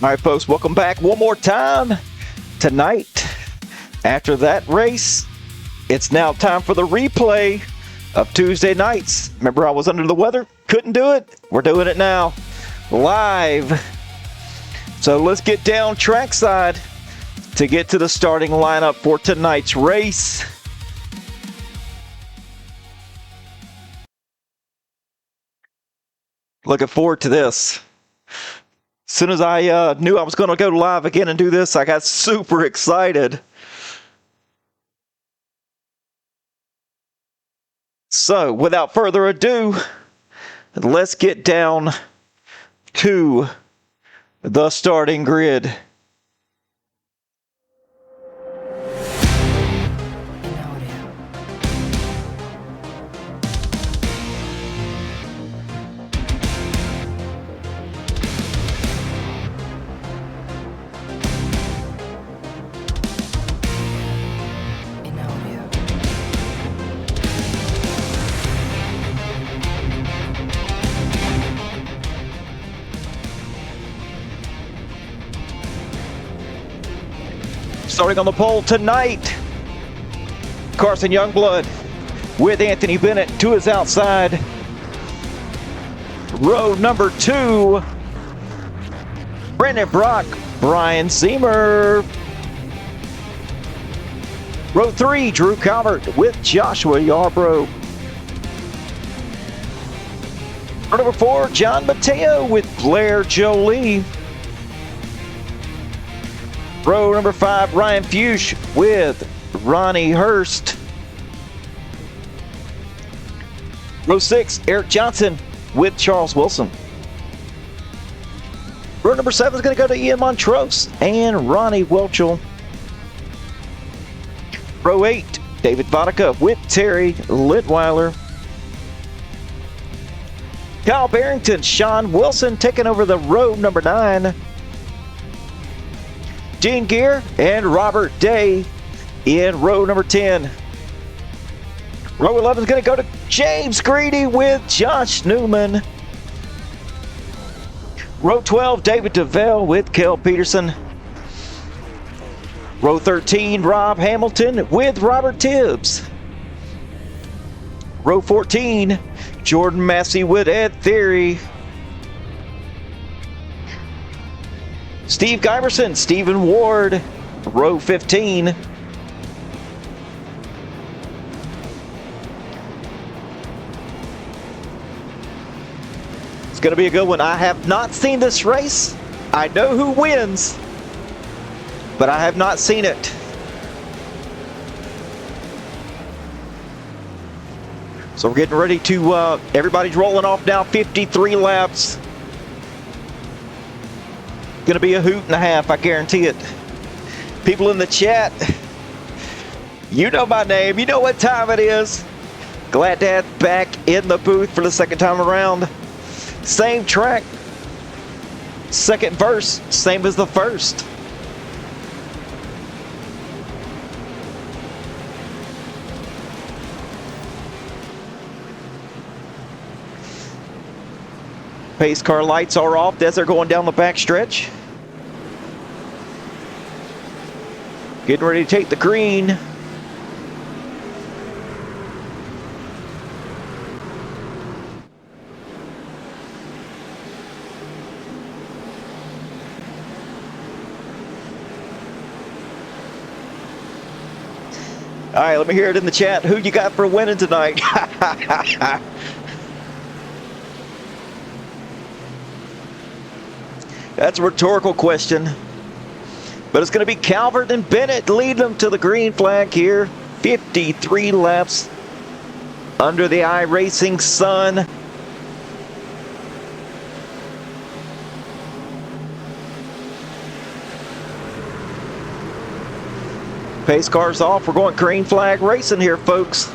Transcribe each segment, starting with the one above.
All right, folks, welcome back one more time. Tonight, after that race, it's now time for the replay of Tuesday nights. Remember, I was under the weather, couldn't do it. We're doing it now, live. So let's get down trackside to get to the starting lineup for tonight's race. Looking forward to this. As soon as I knew I was going to go live again and do this, I got super excited. So, without further ado, let's get down to the starting grid. Starting on the pole tonight, Carson Youngblood with Anthony Bennett to his outside. Row number 2, Brendan Brock, Brian Seamer. Row 3, Drew Calvert with Joshua Yarbrough. Row number 4, John Mateo with Blair Jolie. Row number 5, Ryan Fuchs with Ronnie Hurst. Row 6, Eric Johnson with Charles Wilson. Row number 7 is going to go to Ian Montrose and Ronnie Welchel. Row 8, David Vodka with Terry Litweiler. Kyle Barrington, Sean Wilson taking over the row number 9. Gene Gear and Robert Day in row number 10. Row 11 is going to go to James Greedy with Josh Newman. Row 12, David DeVell with Kel Peterson. Row 13, Rob Hamilton with Robert Tibbs. Row 14, Jordan Massey with Ed Theory. Steve Gimerson, Stephen Ward, row 15. It's going to be a good one. I have not seen this race. I know who wins, but I have not seen it. So we're getting ready to, everybody's rolling off now, 53 laps. Going to be a hoot and a half, I guarantee it. People in the chat, you know my name, you know what time it is. Glad to have back in the booth for the second time around. Same track, second verse, same as the first. Pace car lights are off as they're going down the back stretch. Getting ready to take the green. All right, let me hear it in the chat. Who you got for winning tonight? That's a rhetorical question. But it's going to be Calvert and Bennett leading them to the green flag here. 53 laps under the iRacing sun. Pace cars off. We're going green flag racing here, folks.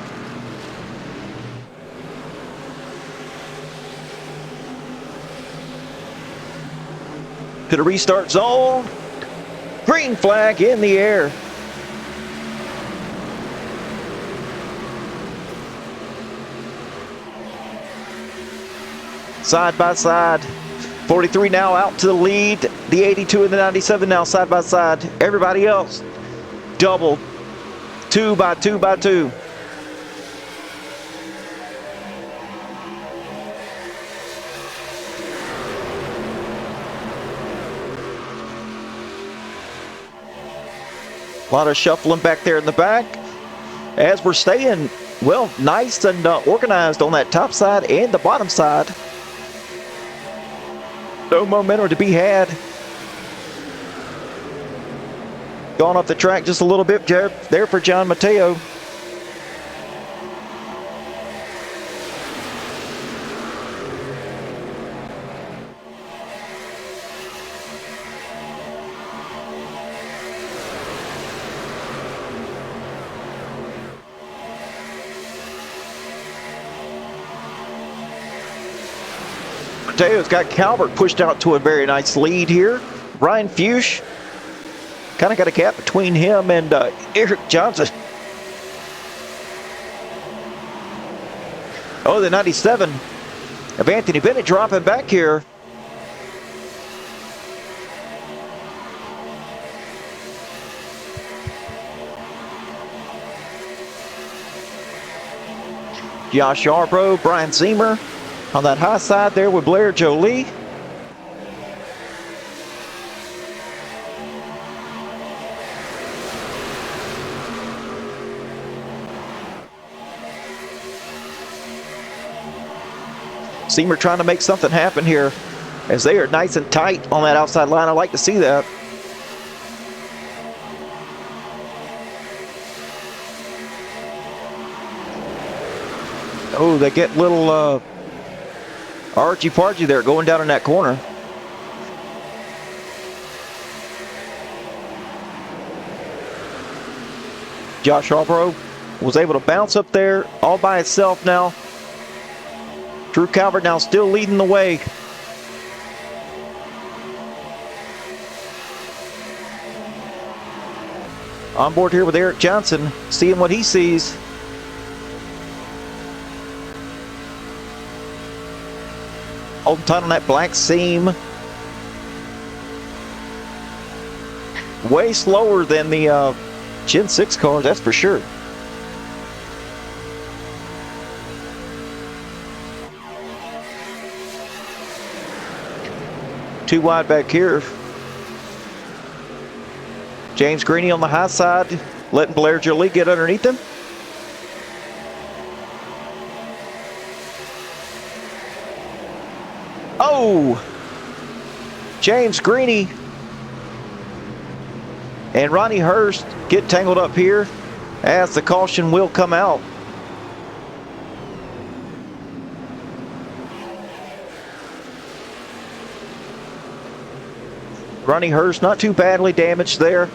To the restart zone. Green flag in the air. Side by side. 43 now out to the lead. The 82 and the 97 now side by side. Everybody else double, 2 by 2 by 2. A lot of shuffling back there in the back as we're staying, well, nice and organized on that top side and the bottom side. No momentum to be had. Going off the track just a little bit there for John Mateo. Mateo's got Calvert pushed out to a very nice lead here. Ryan Fuchs kind of got a gap between him and Eric Johnson. Oh, the 97 of Anthony Bennett dropping back here. Josh Yarbrough, Brian Zemer on that high side there with Blair Jolie. Zemer trying to make something happen here as they are nice and tight on that outside line. I like to see that. Oh, they get little argy-pargy there going down in that corner. Josh Yarbrough was able to bounce up there all by itself now. Drew Calvert now still leading the way. On board here with Eric Johnson, seeing what he sees. Holding tight on that black seam. Way slower than the Gen 6 cars, that's for sure. Too wide back here. James Greeny on the high side, letting Blair Jolie get underneath him. Oh! James Greeny and Ronnie Hurst get tangled up here as the caution will come out. Ronnie Hurst not too badly damaged there.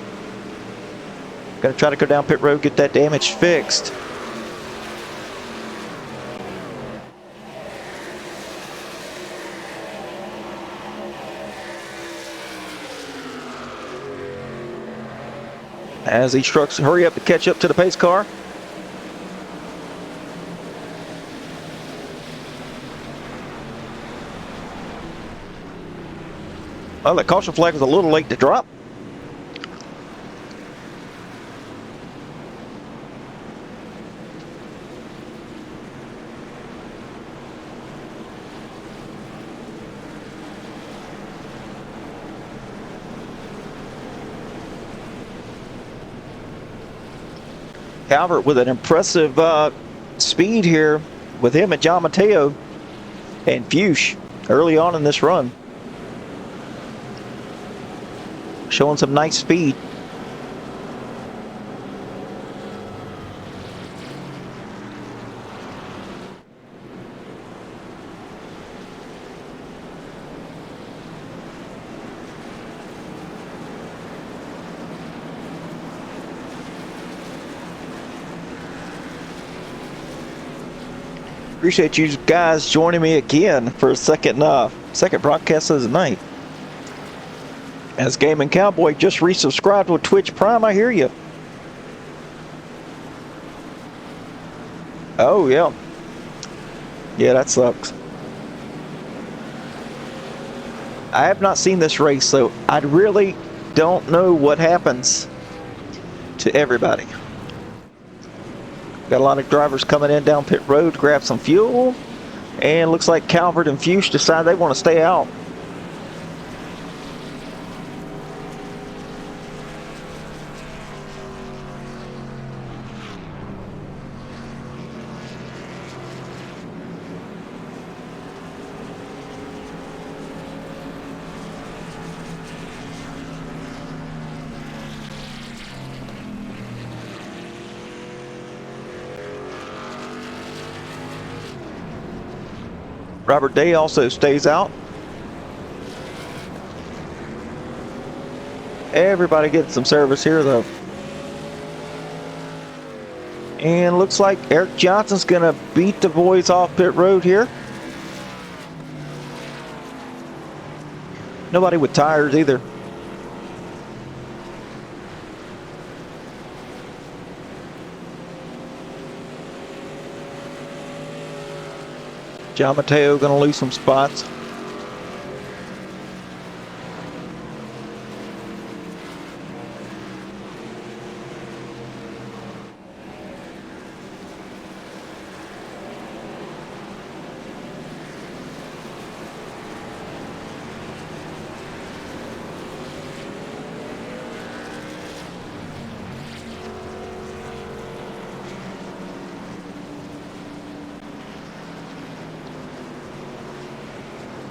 Gonna try to go down pit road, get that damage fixed. As these trucks hurry up to catch up to the pace car. Well, the caution flag was a little late to drop. Calvert with an impressive speed here with him and John Mateo and Fuchs early on in this run. Showing some nice speed. Appreciate you guys joining me again for a second broadcast of the night. As Gaming Cowboy just resubscribed with Twitch Prime, I hear you. Oh, yeah. Yeah, that sucks. I have not seen this race, so I really don't know what happens to everybody. Got a lot of drivers coming in down pit road to grab some fuel. And looks like Calvert and Fuchs decide they want to stay out. Robert Day also stays out. Everybody gets some service here though. And looks like Eric Johnson's gonna beat the boys off pit road here. Nobody with tires either. John Mateo gonna lose some spots.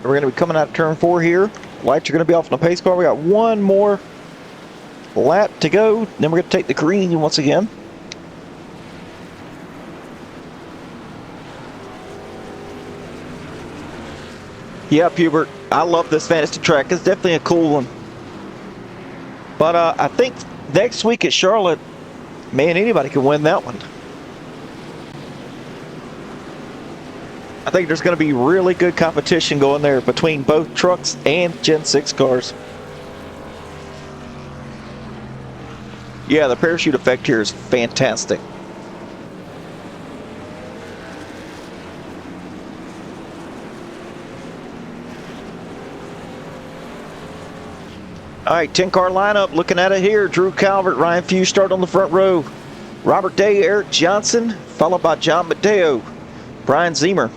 We're going to be coming out of turn 4 here. Lights are going to be off on the pace car. We got one more lap to go. Then we're going to take the green once again. Yeah, Hubert, I love this fantasy track. It's definitely a cool one. But I think next week at Charlotte, man, anybody can win that one. I think there's going to be really good competition going there between both trucks and Gen 6 cars. Yeah, the parachute effect here is fantastic. All right, 10-car lineup. Looking at it here, Drew Calvert, Ryan Fuchs start on the front row. Robert Day, Eric Johnson, followed by John Mateo, Brian Ziemer.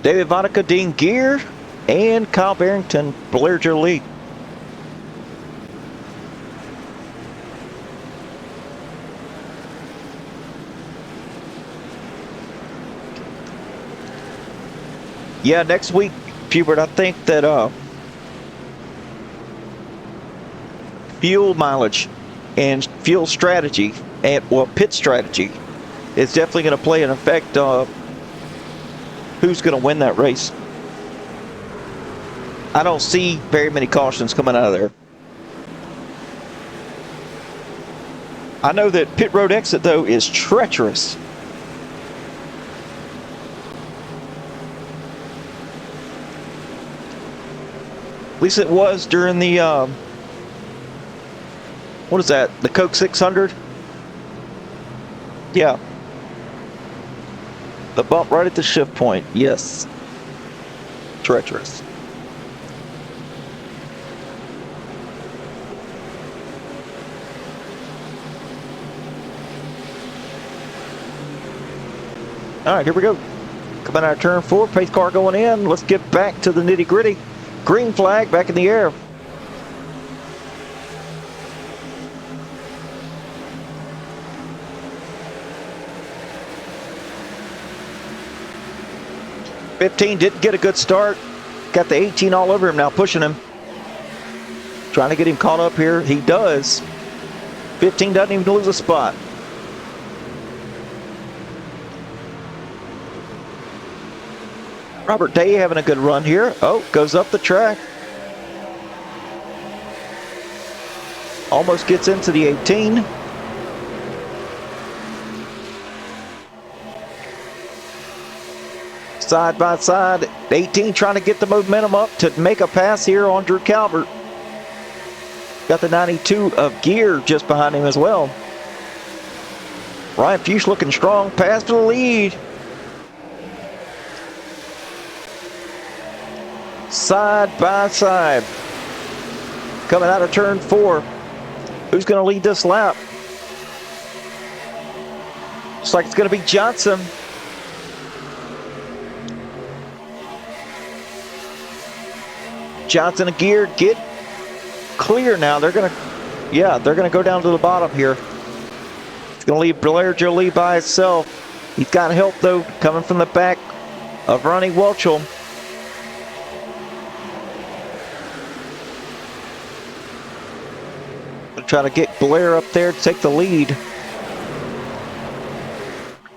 David Vodka, Dean Gear, and Kyle Barrington, Blair Jolie. Yeah, next week, Hubert, I think that fuel mileage and fuel strategy, and well, pit strategy, is definitely going to play an effect who's going to win that race. I don't see very many cautions coming out of there. I know that pit road exit, though, is treacherous. At least it was during the, what is that, the Coke 600? Yeah. The bump right at the shift point, yes. Treacherous. All right, here we go. Coming out of turn 4, pace car going in. Let's get back to the nitty gritty. Green flag back in the air. '15 didn't get a good start. Got the 18 all over him now, pushing him. Trying to get him caught up here. He does. 15 doesn't even lose a spot. Robert Day having a good run here. Oh, goes up the track. Almost gets into the 18. Side by side, 18 trying to get the momentum up to make a pass here on Drew Calvert. Got the 92 of Gear just behind him as well. Ryan Fuchs looking strong, pass to the lead. side by side. Coming out of turn 4. Who's going to lead this lap? Looks like it's going to be Johnson. Johnson and Gear get clear now. They're going to go down to the bottom here. It's going to leave Blair Jolie by himself. He's got help though, coming from the back of Ronnie Welchel. Try to get Blair up there to take the lead.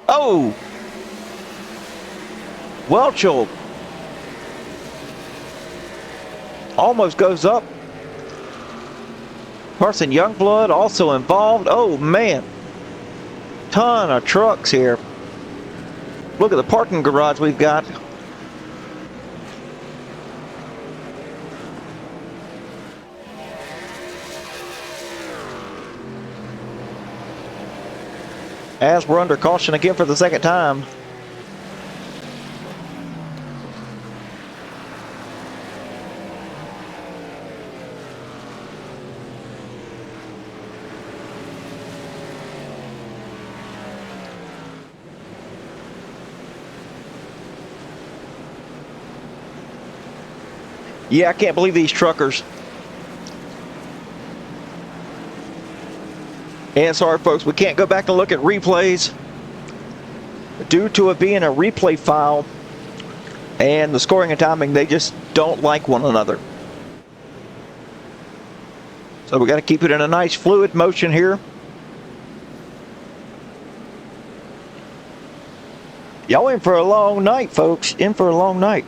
Oh! Welchel almost goes up. Carson Youngblood also involved. Oh man, ton of trucks here. Look at the parking garage we've got. As we're under caution again for the second time. Yeah, I can't believe these truckers. And sorry folks, we can't go back and look at replays due to it being a replay file and the scoring and timing, they just don't like one another. So we got to keep it in a nice fluid motion here. Y'all in for a long night, folks. In for a long night.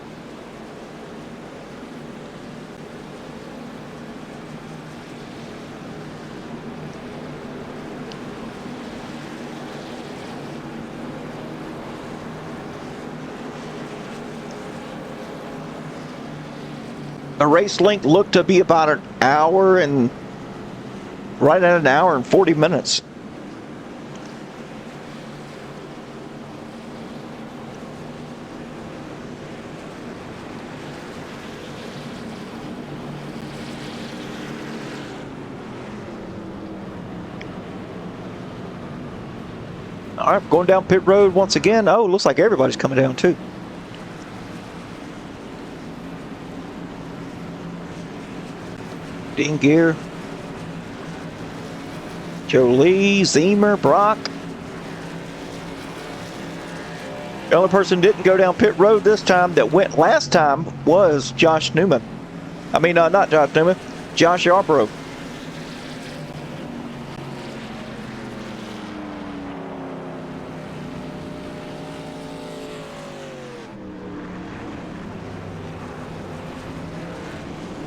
The race length looked to be about an hour and right at an hour and 40 minutes. All right, going down pit road once again. Oh, looks like everybody's coming down too. Dingear, Jolie, Zemer, Brock. The only person who didn't go down pit road this time that went last time was Josh Newman. I mean, not Josh Newman, Josh Yarborough.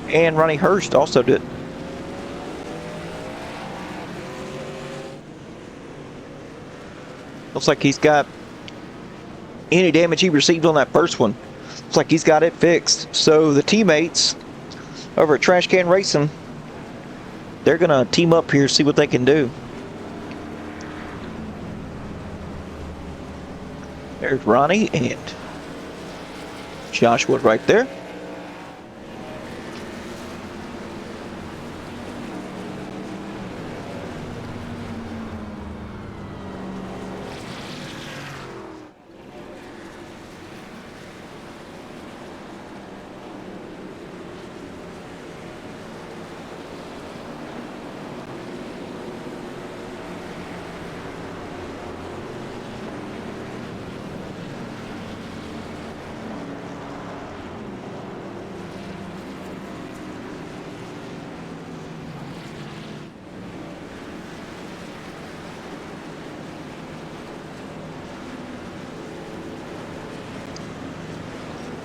And Ronnie Hurst also did. Looks like he's got any damage he received on that first one. Looks like he's got it fixed. So the teammates over at Trash Can Racing, they're going to team up here, see what they can do. There's Ronnie and Joshua right there.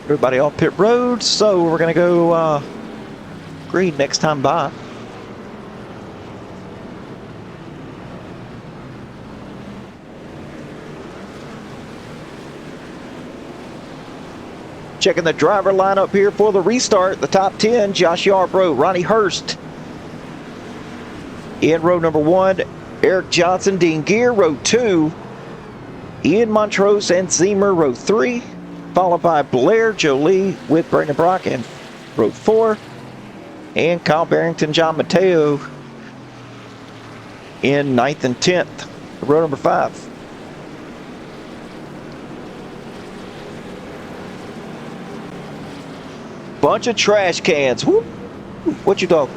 Everybody off pit road, so we're gonna go green next time by. Checking the driver lineup here for the restart. The top 10, Josh Yarbrough, Ronnie Hurst. In row number 1, Eric Johnson, Dean Gear, row 2. Ian Montrose and Zemer, row 3. Followed by Blair Jolie with Brandon Brock and road 4. And Kyle Barrington, John Mateo in 9th and 10th, row number 5. Bunch of trash cans. Whoop. What you dog?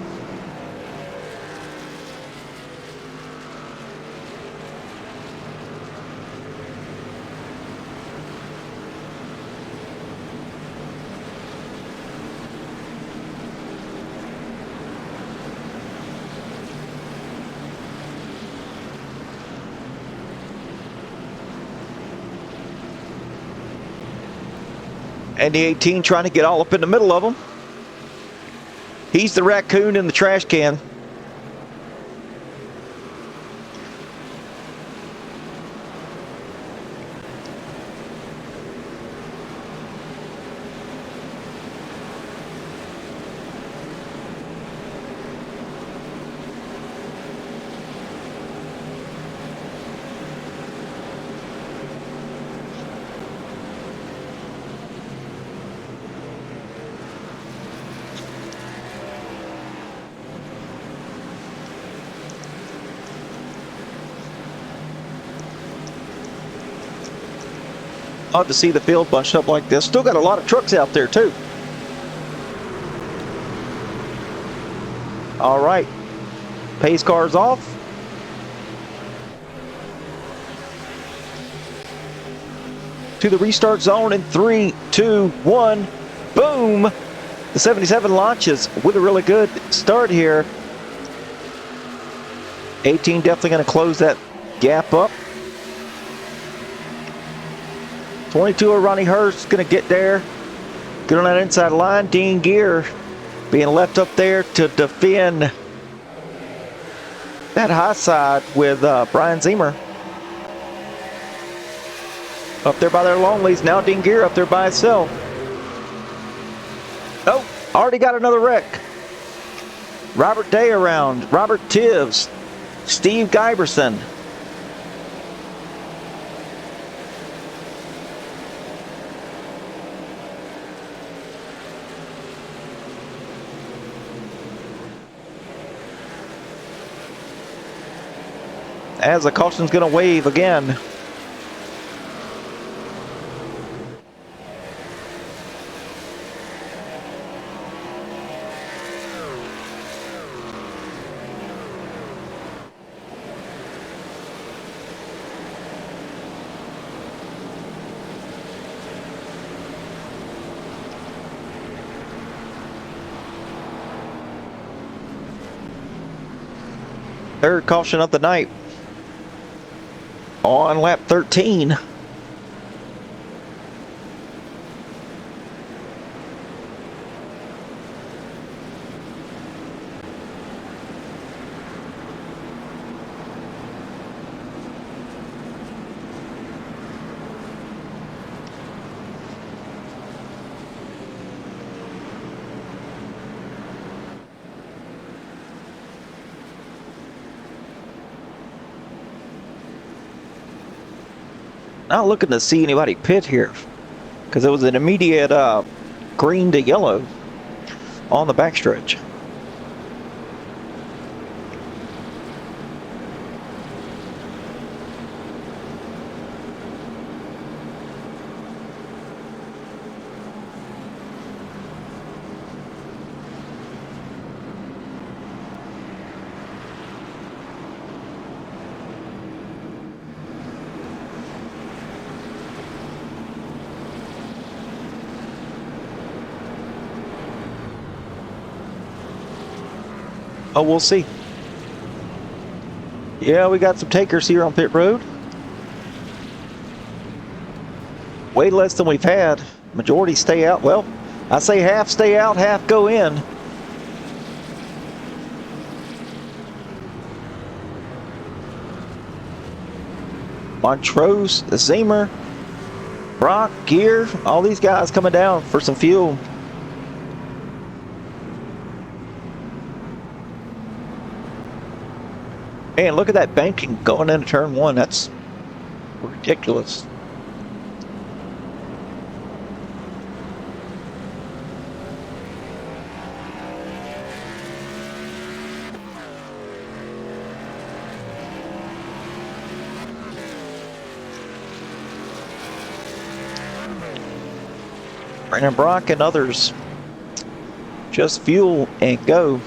And the 18 trying to get all up in the middle of them. He's the raccoon in the trash can. Odd to see the field bunched up like this. Still got a lot of trucks out there too. All right, pace cars off. To the restart zone in 3, 2, 1, boom! The 77 launches with a really good start here. 18 definitely going to close that gap up. 22 of Ronnie Hurst going to get there. Get on that inside line. Dean Gear being left up there to defend that high side with Brian Ziemer. Up there by their long leads. Now Dean Gear up there by himself. Oh, already got another wreck. Robert Day around. Robert Tibbs. Steve Giberson. As the caution's going to wave again. Third caution of the night. On lap 13. Not looking to see anybody pit here because it was an immediate green to yellow on the backstretch. Oh, we'll see. Yeah, we got some takers here on pit road. Way less than we've had. Majority stay out. Well, I say half stay out, half go in. Montrose, Ziemer, Brock, Gear, all these guys coming down for some fuel. Man, look at that banking going into turn one. That's ridiculous. And Brock and others just fuel and go.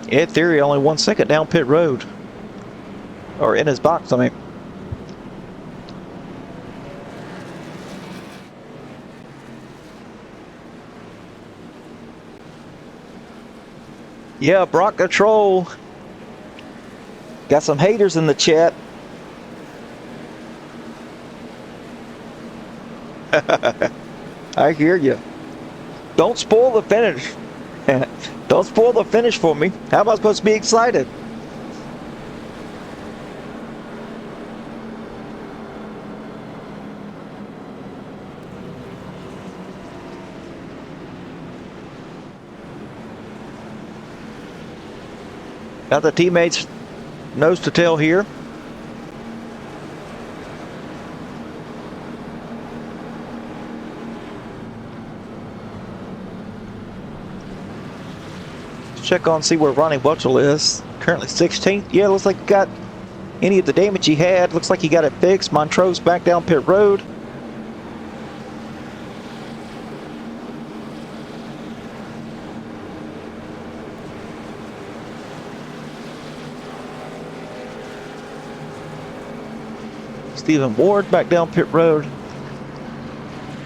In theory, only 1 second down pit road. Or in his box, I mean. Yeah, Brock the Troll. Got some haters in the chat. I hear you. Don't spoil the finish. Don't spoil the finish for me. How am I supposed to be excited? Got the teammates nose to tail here. Check on, see where Ronnie Butchell is. Currently 16th. Yeah, looks like he got any of the damage he had. Looks like he got it fixed. Montrose back down pit road. Stephen Ward back down pit road.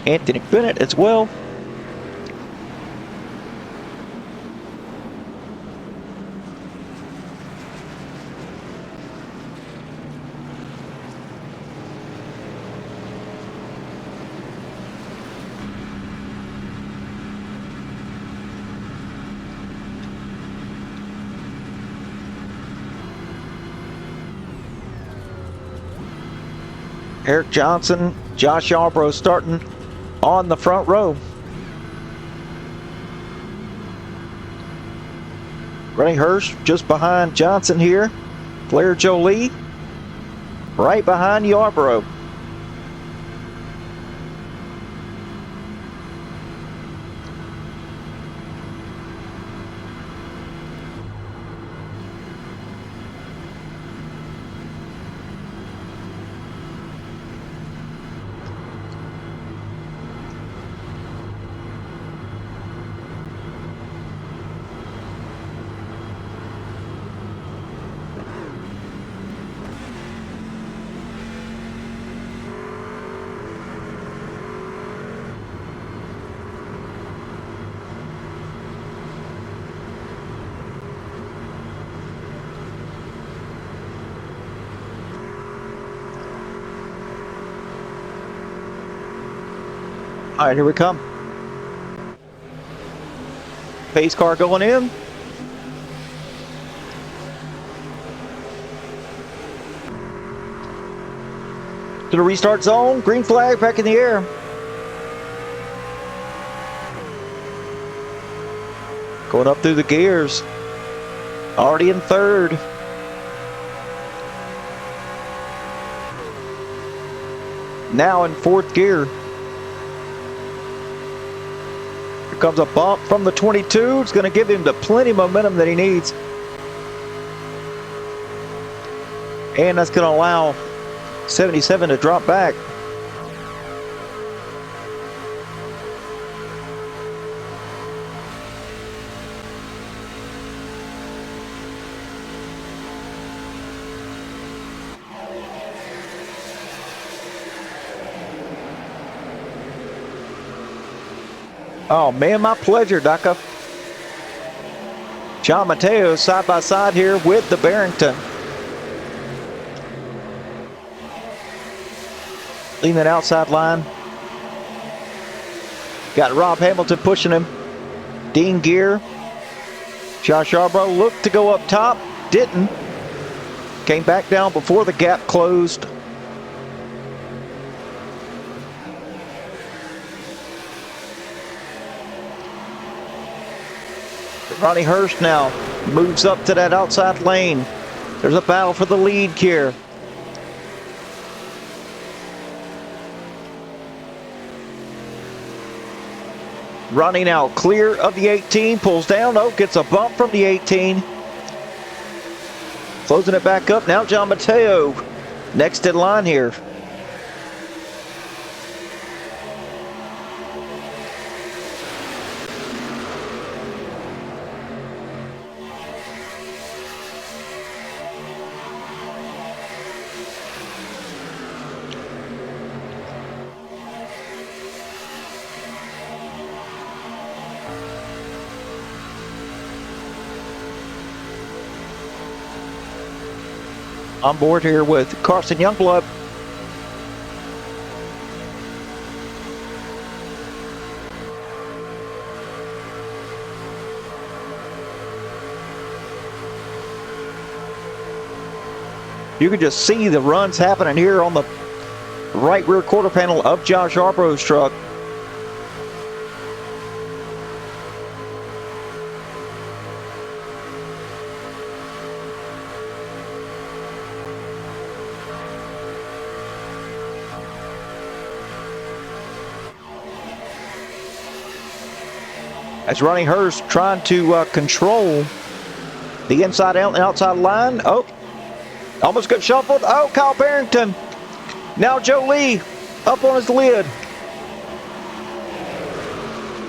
Anthony Bennett as well. Eric Johnson, Josh Yarbrough starting on the front row. Ray Hirsch just behind Johnson here. Blair Jolie right behind Yarbrough. All right, here we come. Pace car going in. To the restart zone. Green flag back in the air. Going up through the gears. Already in third. Now in fourth gear. Comes a bump from the 22. It's going to give him the plenty of momentum that he needs. And that's going to allow 77 to drop back. Oh man, my pleasure, Daka. John Mateo side by side here with the Barrington. Leading that outside line. Got Rob Hamilton pushing him. Dean Gear. Josh Yarbrough looked to go up top. Didn't. Came back down before the gap closed. Ronnie Hurst now moves up to that outside lane. There's a battle for the lead here. Ronnie now clear of the 18, pulls down. Oh, gets a bump from the 18. Closing it back up. Now John Mateo next in line here. On board here with Carson Youngblood. You can just see the runs happening here on the right rear quarter panel of Josh Arborough's truck. As Ronnie Hurst trying to control the inside out and outside line. Oh, almost got shuffled. Oh, Kyle Barrington. Now Joe Lee up on his lid.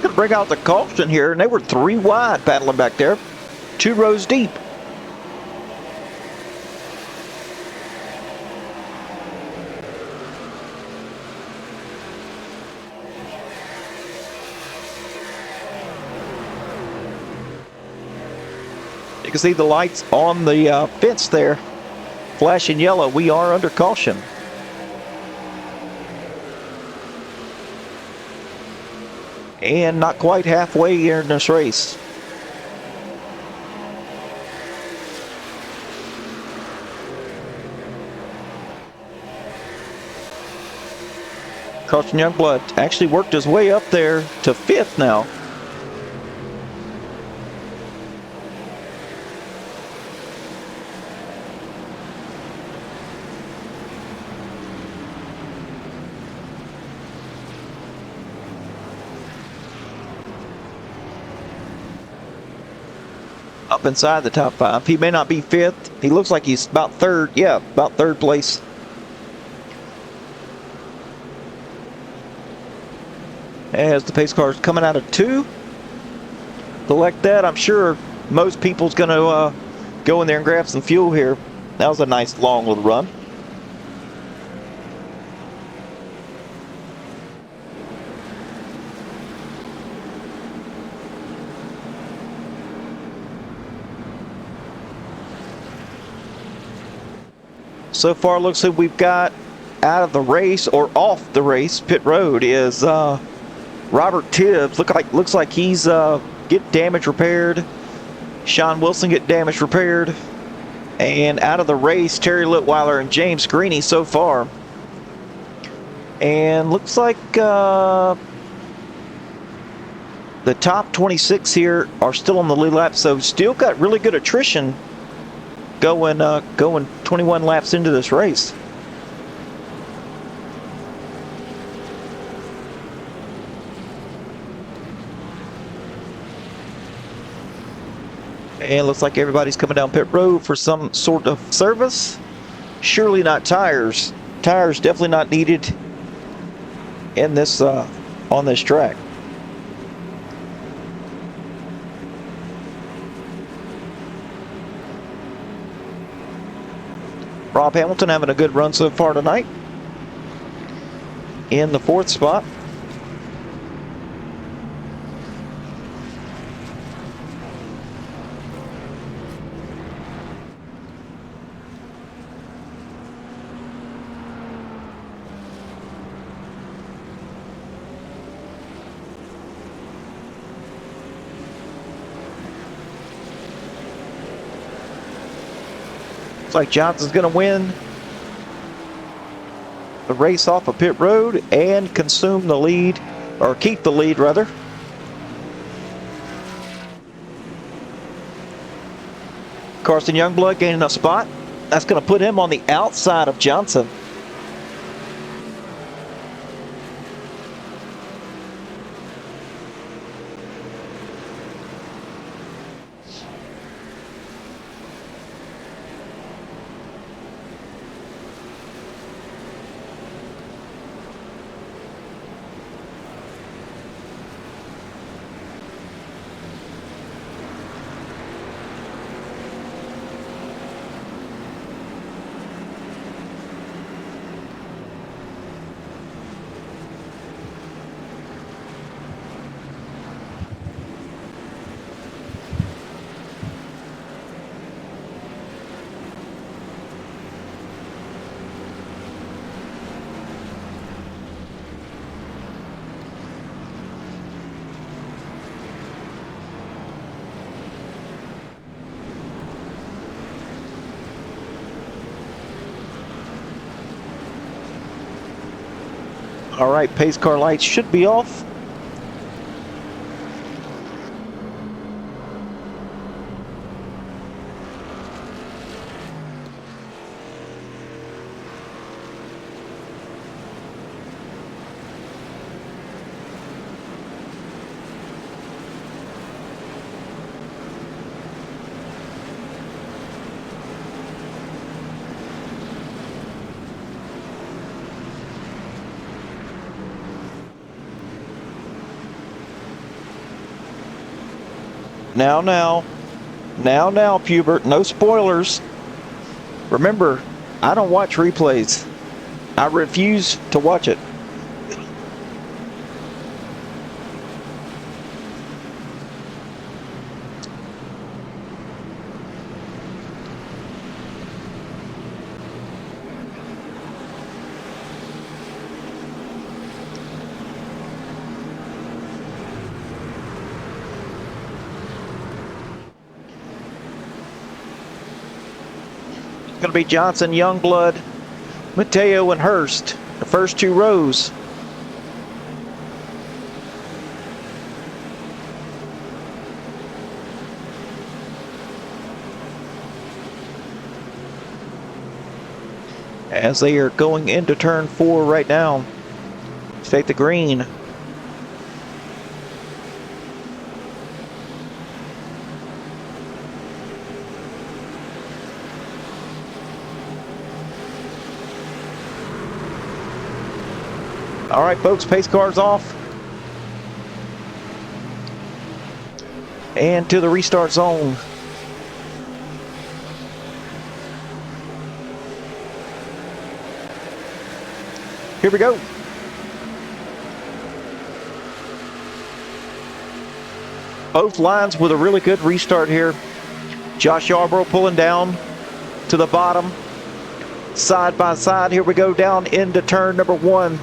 Gonna bring out the caution here, and they were 3 wide battling back there, 2 rows deep. You can see the lights on the fence there, flashing yellow. We are under caution. And not quite halfway in this race. Carson Youngblood actually worked his way up there to 5th now. Up inside the top 5. He may not be 5th. He looks like he's about 3rd. Yeah, about 3rd place. As the pace car is coming out of 2. Collect that. I'm sure most people's going to go in there and grab some fuel here. That was a nice long little run. So far, looks like we've got out of the race or off the race pit road is Robert Tibbs. Looks like he's get damage repaired. Sean Wilson get damage repaired, and out of the race Terry Litweiler and James Greeny so far. And looks like the top 26 here are still on the lead lap, so still got really good attrition going 21 laps into this race. And looks like everybody's coming down pit road for some sort of service. Surely not tires. Tires definitely not needed in this on this track. Rob Hamilton having a good run so far tonight. In the 4th spot. Looks like Johnson's going to win the race off of pit road and consume the lead, or keep the lead rather. Carson Youngblood gaining a spot. That's going to put him on the outside of Johnson. All right, pace car lights should be off. Now, Pubert, no spoilers. Remember, I don't watch replays. I refuse to watch it. It's going to be Johnson, Youngblood, Mateo, and Hurst, the first two rows. As they are going into turn 4 right now. Take the green. All right, folks, pace car's off. And to the restart zone. Here we go. Both lines with a really good restart here. Josh Yarborough pulling down to the bottom. Side by side, here we go down into turn number 1.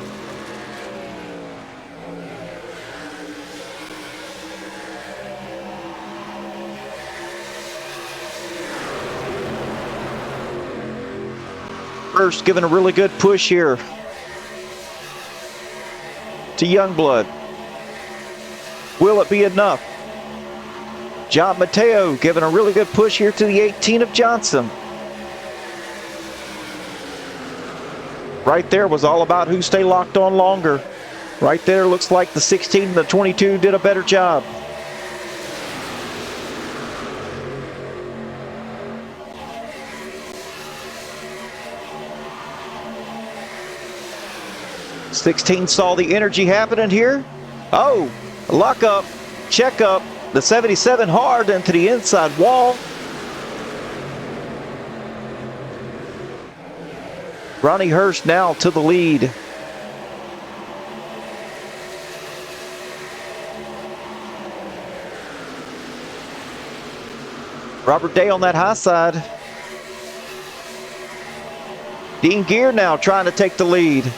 First, giving a really good push here to Youngblood. Will it be enough? John Mateo giving a really good push here to the 18 of Johnson. Right there was all about who stay locked on longer. Right there looks like the 16 and the 22 did a better job. '16 saw the energy happening here. Oh, lock up, check up. The 77 hard into the inside wall. Ronnie Hurst now to the lead. Robert Day on that high side. Dean Gear now trying to take the lead.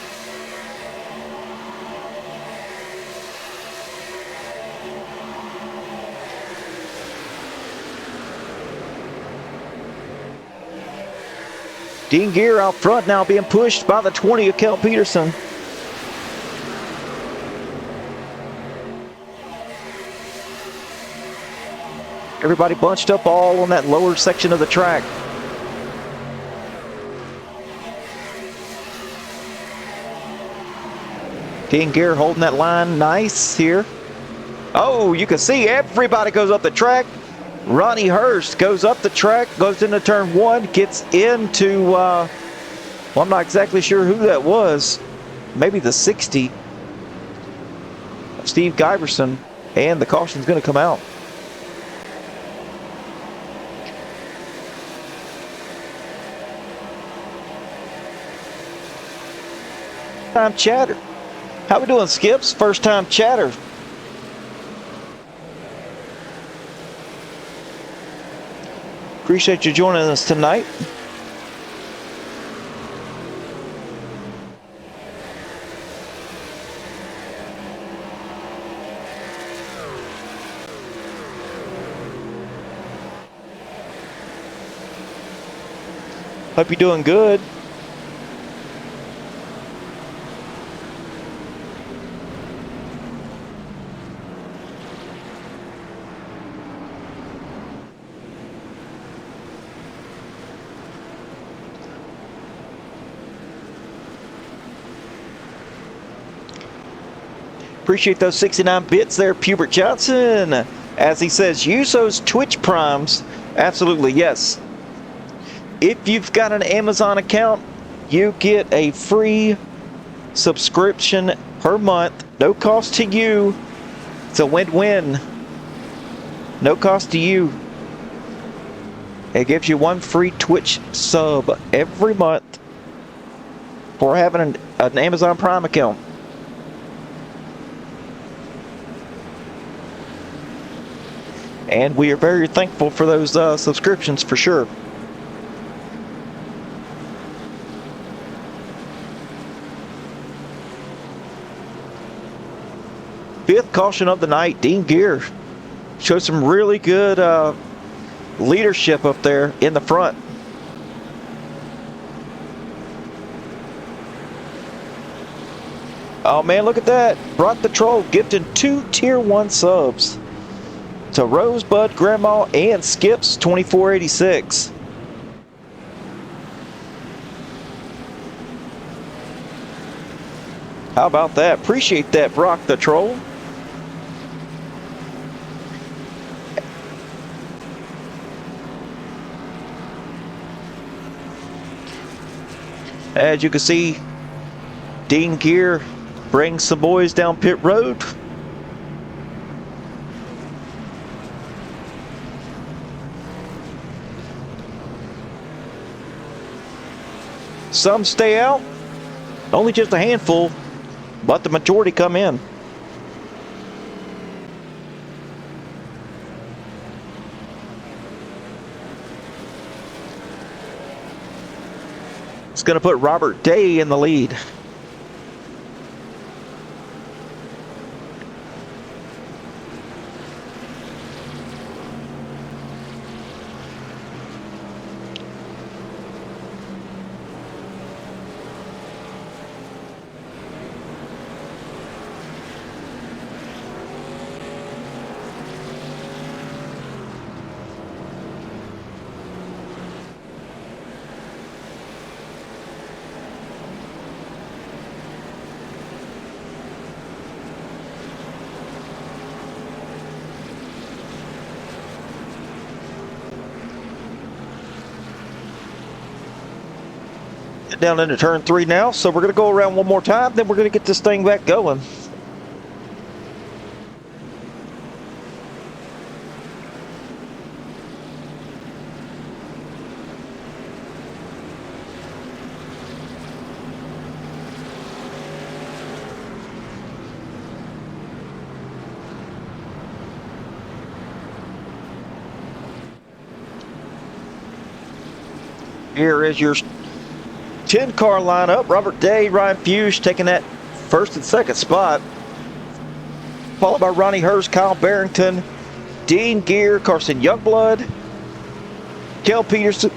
Dean Gear out front now being pushed by the 20 of Kel Peterson. Everybody bunched up all on that lower section of the track. Dean Gear holding that line nice here. Oh, you can see everybody goes up the track. Ronnie Hurst goes up the track, goes into turn 1, gets into, well, I'm not exactly sure who that was. Maybe the 60. Steve Giberson, and the caution's going to come out. Time chatter. How we doing, Skips? First time chatter. Appreciate you joining us tonight. Hope you're doing good. Appreciate those 69 bits there, Pubert Johnson. As he says, use those Twitch Primes. Absolutely, yes. If you've got an Amazon account, you get a free subscription per month. No cost to you. It's a win-win. No cost to you. It gives you one free Twitch sub every month for having an Amazon Prime account. And we are very thankful for those subscriptions for sure. Fifth caution of the night, Dean Gear showed some really good leadership up there in the front. Oh man, look at that. Brock the Troll gifting 2 Tier 1 subs to Rosebud, Grandma, and Skips 2486. How about that? Appreciate that, Brock the Troll. As you can see, Dean Gear brings some boys down pit road. Some stay out, only just a handful, but the majority come in. It's going to put Robert Day in the lead. Down into turn 3 now, so we're going to go around one more time, then we're going to get this thing back going. Here is your 10-car lineup. Robert Day, Ryan Fuge taking that first and second spot, followed by Ronnie Hurst, Kyle Barrington, Dean Gear, Carson Youngblood, Kel Peterson,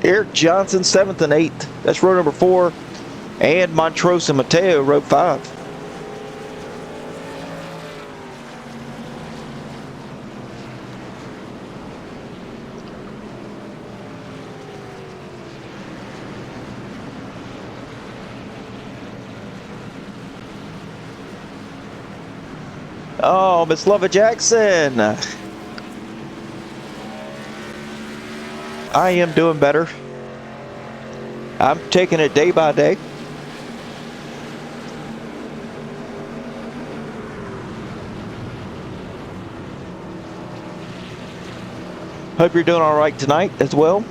Eric Johnson, 7th and 8th. That's row number 4. And Montrose and Mateo, row 5. Oh, Miss Lova Jackson. I am doing better. I'm taking it day by day. Hope you're doing all right tonight as well.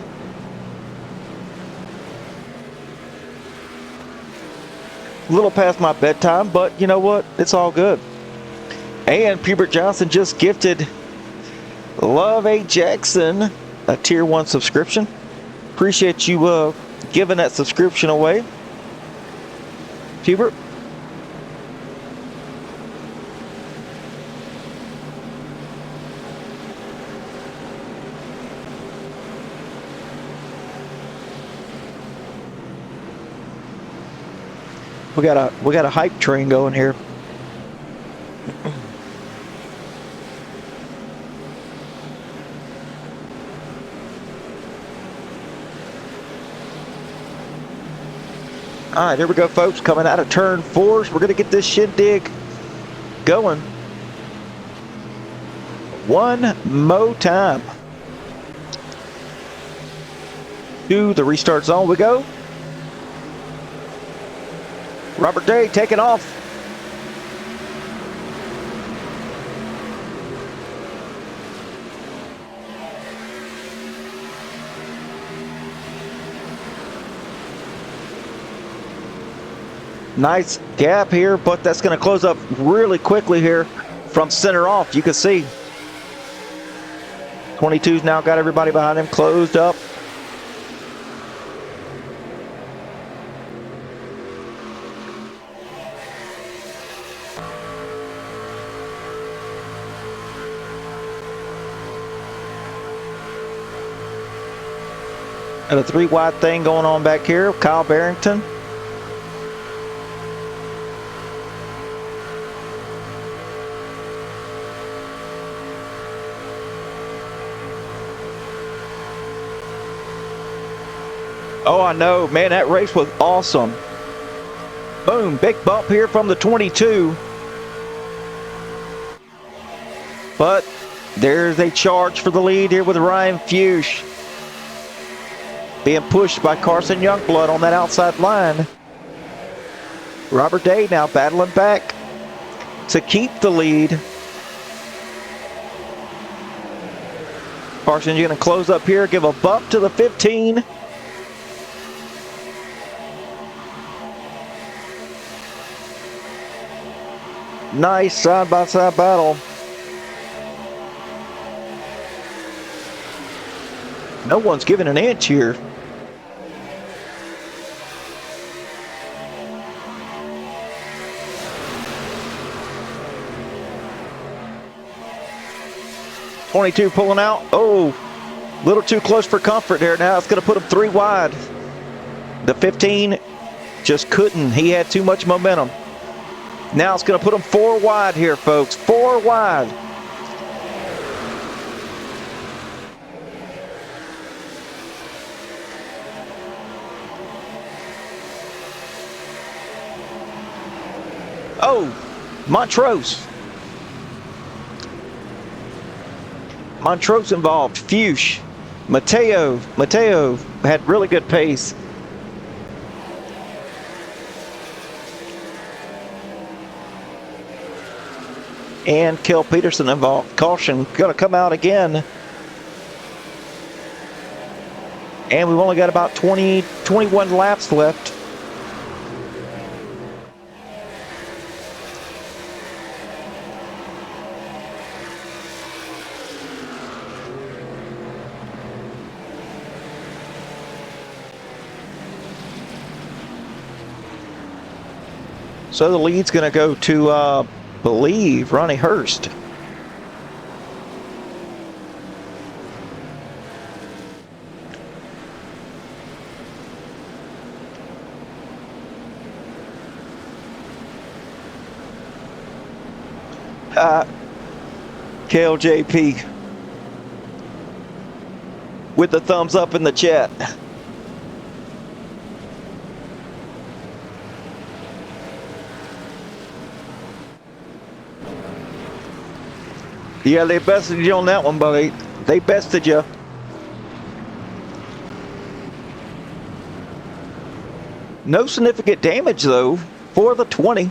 A little past my bedtime, but you know what? It's all good. And Pubert Johnson just gifted Love A. Jackson a Tier 1 subscription. Appreciate you giving that subscription away, Pubert. We got a hype train going here. All right, here we go, folks. Coming out of turn 4, we're going to get this shindig going. One more time. To the restart zone we go. Robert Day taking off. Nice gap here, but that's going to close up really quickly here from center off. You can see 22's now got everybody behind him closed up. And a 3 wide thing going on back here. Kyle Barrington. Oh, I know, man, that race was awesome. Boom, big bump here from the 22. But there's a charge for the lead here with Ryan Fuchs. Being pushed by Carson Youngblood on that outside line. Robert Day now battling back to keep the lead. Carson's going to close up here, give a bump to the 15. Nice side-by-side battle. No one's giving an inch here. .22 pulling out. Oh, a little too close for comfort there. Now it's going to put him 3 wide. The 15 just couldn't. He had too much momentum. Now it's going to put him 4 wide here, folks. 4 wide. Oh, Montrose. Montrose involved. Fuchs. Mateo had really good pace. And Kel Peterson involved. Caution, going to come out again. And we've only got about 21 laps left. So the lead's going to go to, believe, Ronnie Hurst. KLJP with the thumbs up in the chat. Yeah, they bested you on that one, buddy. They bested you. No significant damage, though, for the 20.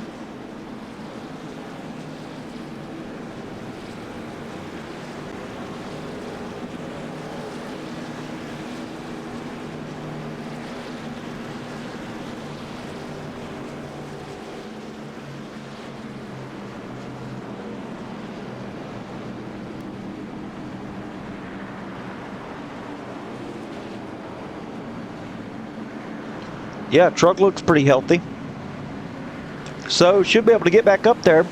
Yeah, truck looks pretty healthy. So should be able to get back up there.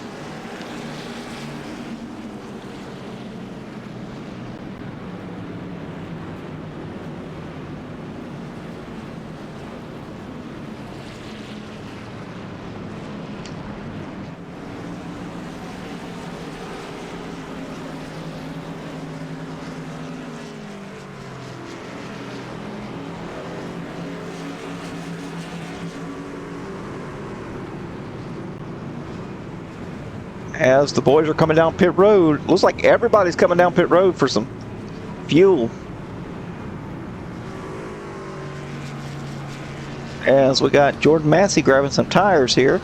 As the boys are coming down pit road. Looks like everybody's coming down pit road for some fuel. As we got Jordan Massey grabbing some tires here.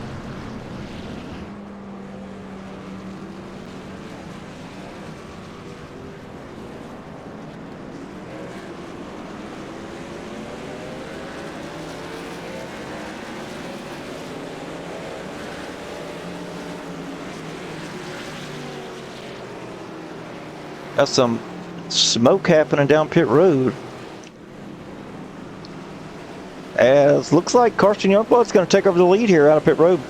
Got some smoke happening down pit road. As looks like Carson Youngblood's going to take over the lead here out of pit road.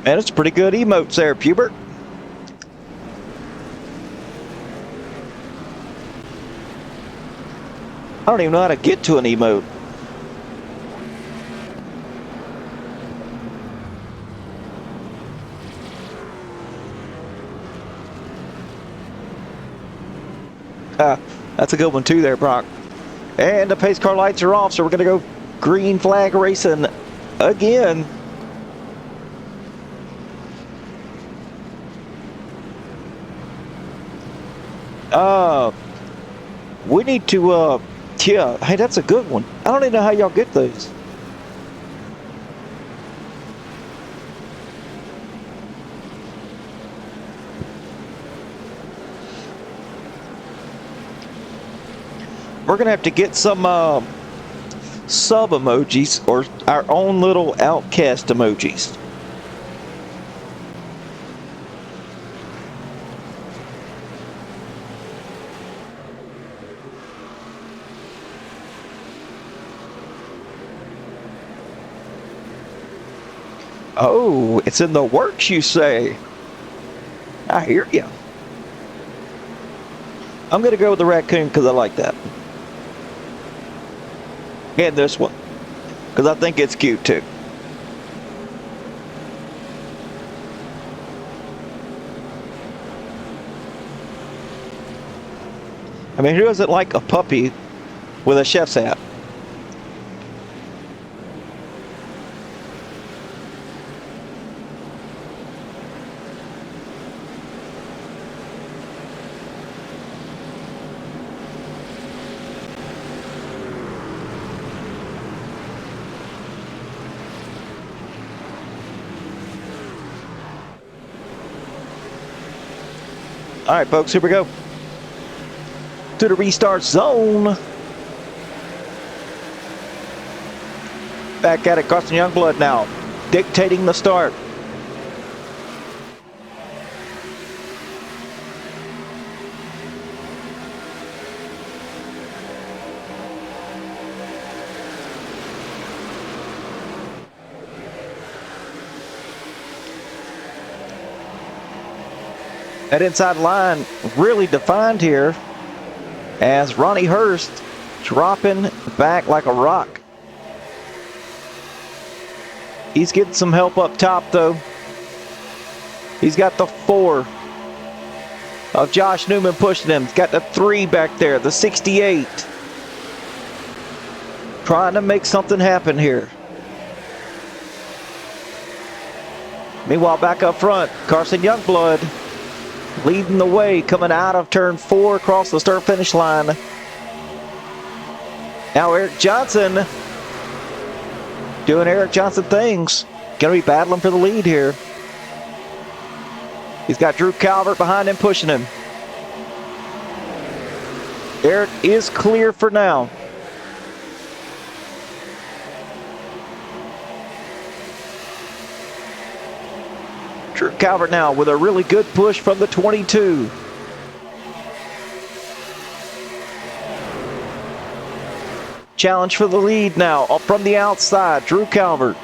Man, it's pretty good emotes there, Pubert. I don't even know how to get to an emote. That's a good one too there, Brock. And the pace car lights are off, so we're going to go green flag racing again. We need to, yeah, hey, that's a good one. I don't even know how y'all get those. We're gonna have to get some sub emojis or our own little Outcast emojis. Oh, it's in the works, you say? I hear you. I'm gonna go with the raccoon because I like that. And this one, because I think it's cute too. I mean, who doesn't like a puppy with a chef's hat? All right, folks, here we go. To the restart zone. Back at it, Carson Youngblood now, dictating the start. That inside line really defined here as Ronnie Hurst dropping back like a rock. He's getting some help up top though. He's got the 4 of Josh Newman pushing him. He's got the 3 back there, the 68. Trying to make something happen here. Meanwhile, back up front, Carson Youngblood leading the way, coming out of turn 4 across the start finish line. Now Eric Johnson doing Eric Johnson things. Gonna be battling for the lead here. He's got Drew Calvert behind him, pushing him. Eric is clear for now. Calvert now with a really good push from the 22. Challenge for the lead now from the outside, Drew Calvert.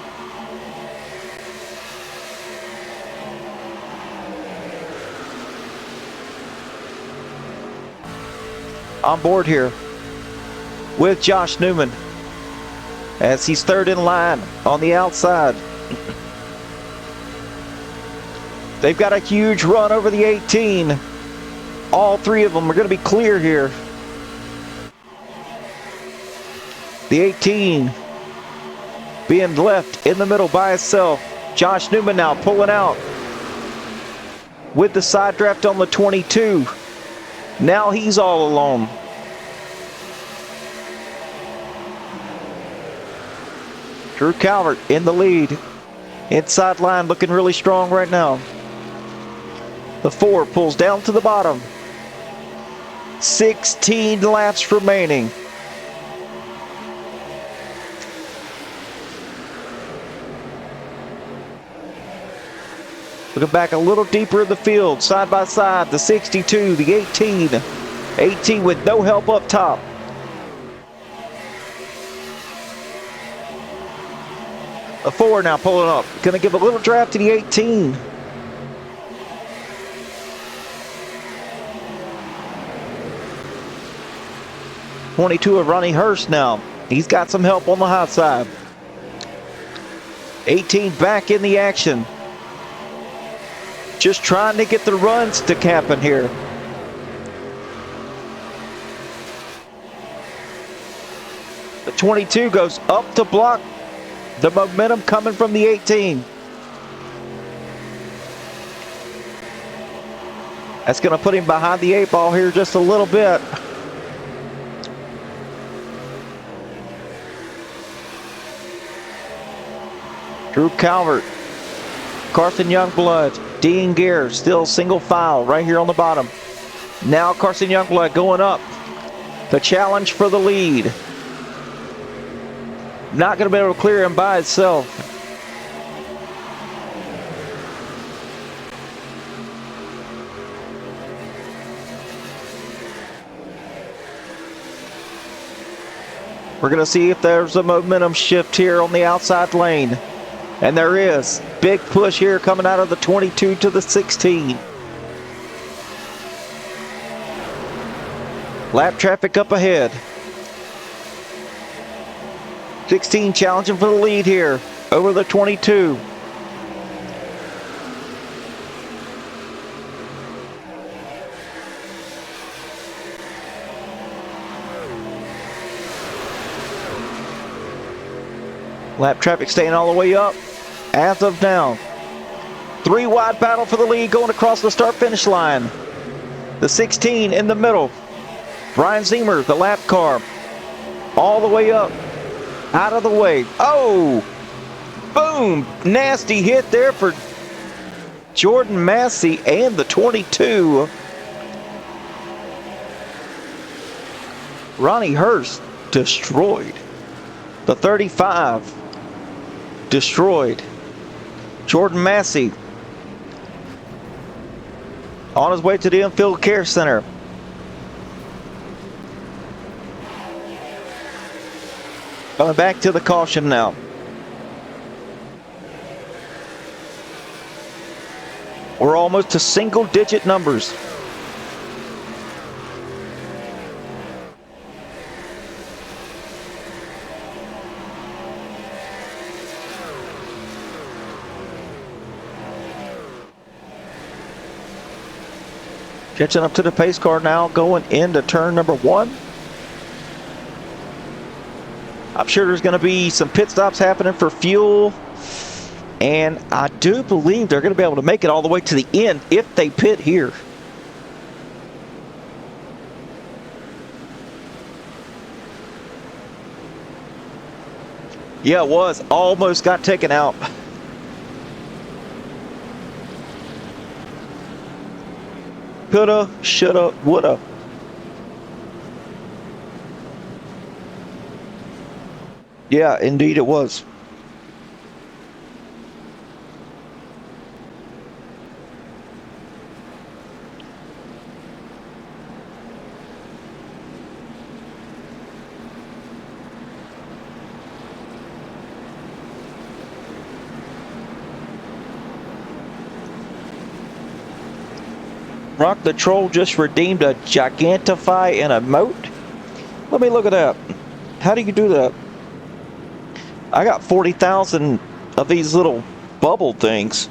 On board here with Josh Newman as he's third in line on the outside. They've got a huge run over the 18. All three of them are going to be clear here. The 18 being left in the middle by itself. Josh Newman now pulling out with the side draft on the 22. Now he's all alone. Drew Calvert in the lead. Inside line looking really strong right now. The 4 pulls down to the bottom. 16 laps remaining. Looking back a little deeper in the field, side by side, the 62, the 18. 18 with no help up top. A 4 now pulling up. Gonna give a little draft to the 18. '22 of Ronnie Hurst now. He's got some help on the hot side. 18 back in the action. Just trying to get the runs to happen here. The 22 goes up to block the momentum coming from the 18. That's going to put him behind the 8 ball here just a little bit. Drew Calvert, Carson Youngblood, Dean Gear still single file right here on the bottom. Now Carson Youngblood going up. The challenge for the lead. Not going to be able to clear him by itself. We're going to see if there's a momentum shift here on the outside lane. And there is. Big push here coming out of the 22 to the 16. Lap traffic up ahead. 16 challenging for the lead here over the 22. Lap traffic staying all the way up as of now. 3 wide battle for the lead going across the start-finish line. The 16 in the middle. Brian Ziemer, the lap car, all the way up, out of the way. Oh, boom, nasty hit there for Jordan Massey and the 22. Ronnie Hurst destroyed. The 35 destroyed. Jordan Massey on his way to the infield care center. Coming back to the caution now. We're almost to single-digit numbers. Catching up to the pace car now, going into turn number 1. I'm sure there's going to be some pit stops happening for fuel. And I do believe they're going to be able to make it all the way to the end if they pit here. Yeah, it was. Almost got taken out. Coulda, shoulda, woulda. Yeah, indeed it was. Rock the Troll just redeemed a Gigantify and a Moat. Let me look it up. How do you do that? I got 40,000 of these little bubble things.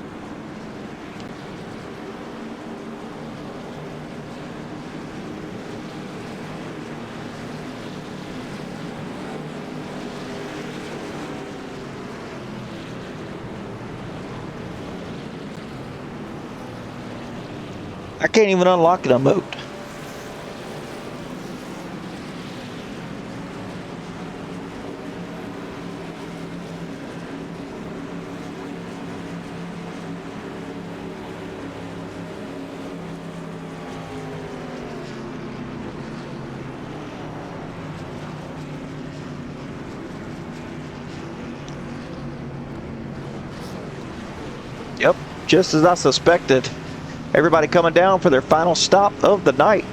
I can't even unlock an emote. Yep, just as I suspected. Everybody coming down for their final stop of the night.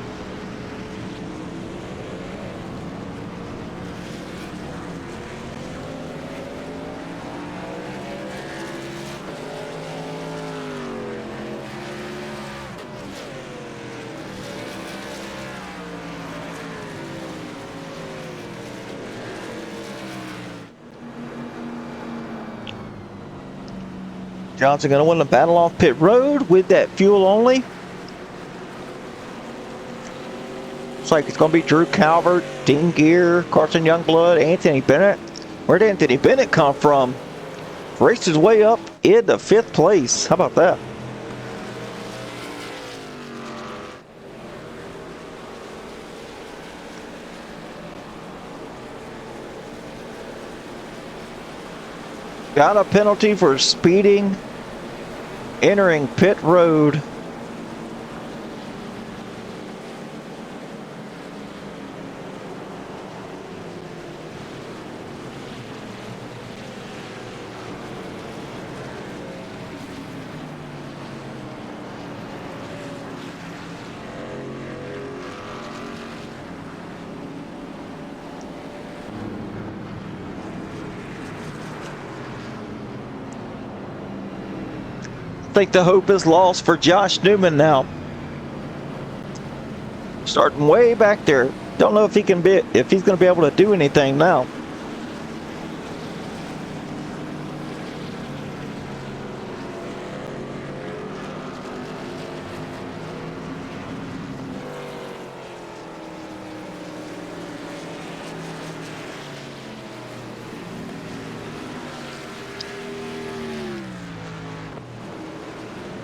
Johnson going to win the battle off pit road with that fuel only. Looks like it's going to be Drew Calvert, Dean Gear, Carson Youngblood, Anthony Bennett. Where did Anthony Bennett come from? Raced his way up into 5th place. How about that? Got a penalty for speeding entering pit road. I think the hope is lost for Josh Newman now. Starting way back there. Don't know if he's going to be able to do anything now.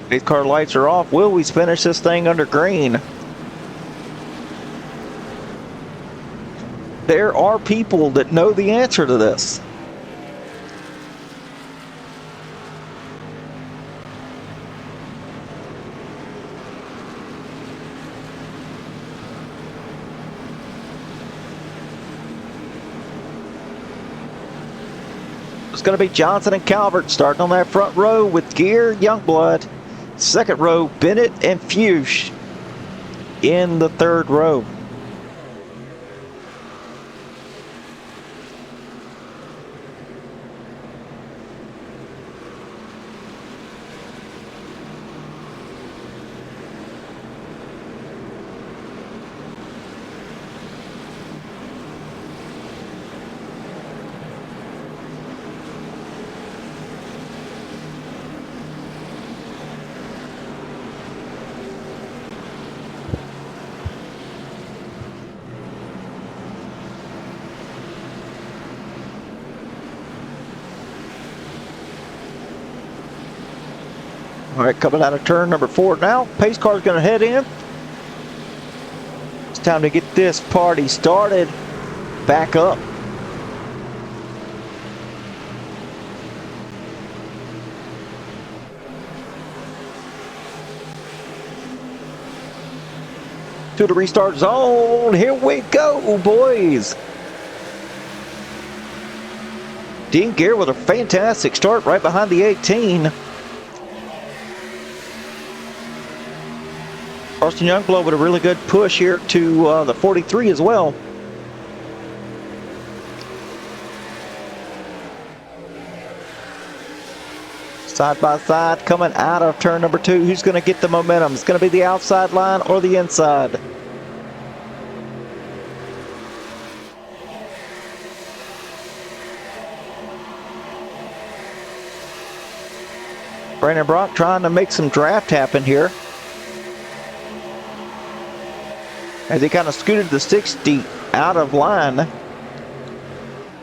These car lights are off. Will we finish this thing under green? There are people that know the answer to this. It's going to be Johnson and Calvert starting on that front row with Gear, Youngblood. Second row, Bennett and Fuchs in the third row. All right, coming out of turn number 4 now. Pace car's going to head in. It's time to get this party started. Back up. To the restart zone. Here we go, boys. Dean Gear with a fantastic start right behind the 18. Carson Youngblood with a really good push here to the 43 as well. Side by side coming out of turn number 2. Who's going to get the momentum? It's going to be the outside line or the inside. Brandon Brock trying to make some draft happen here, as he kind of scooted the 60 out of line. All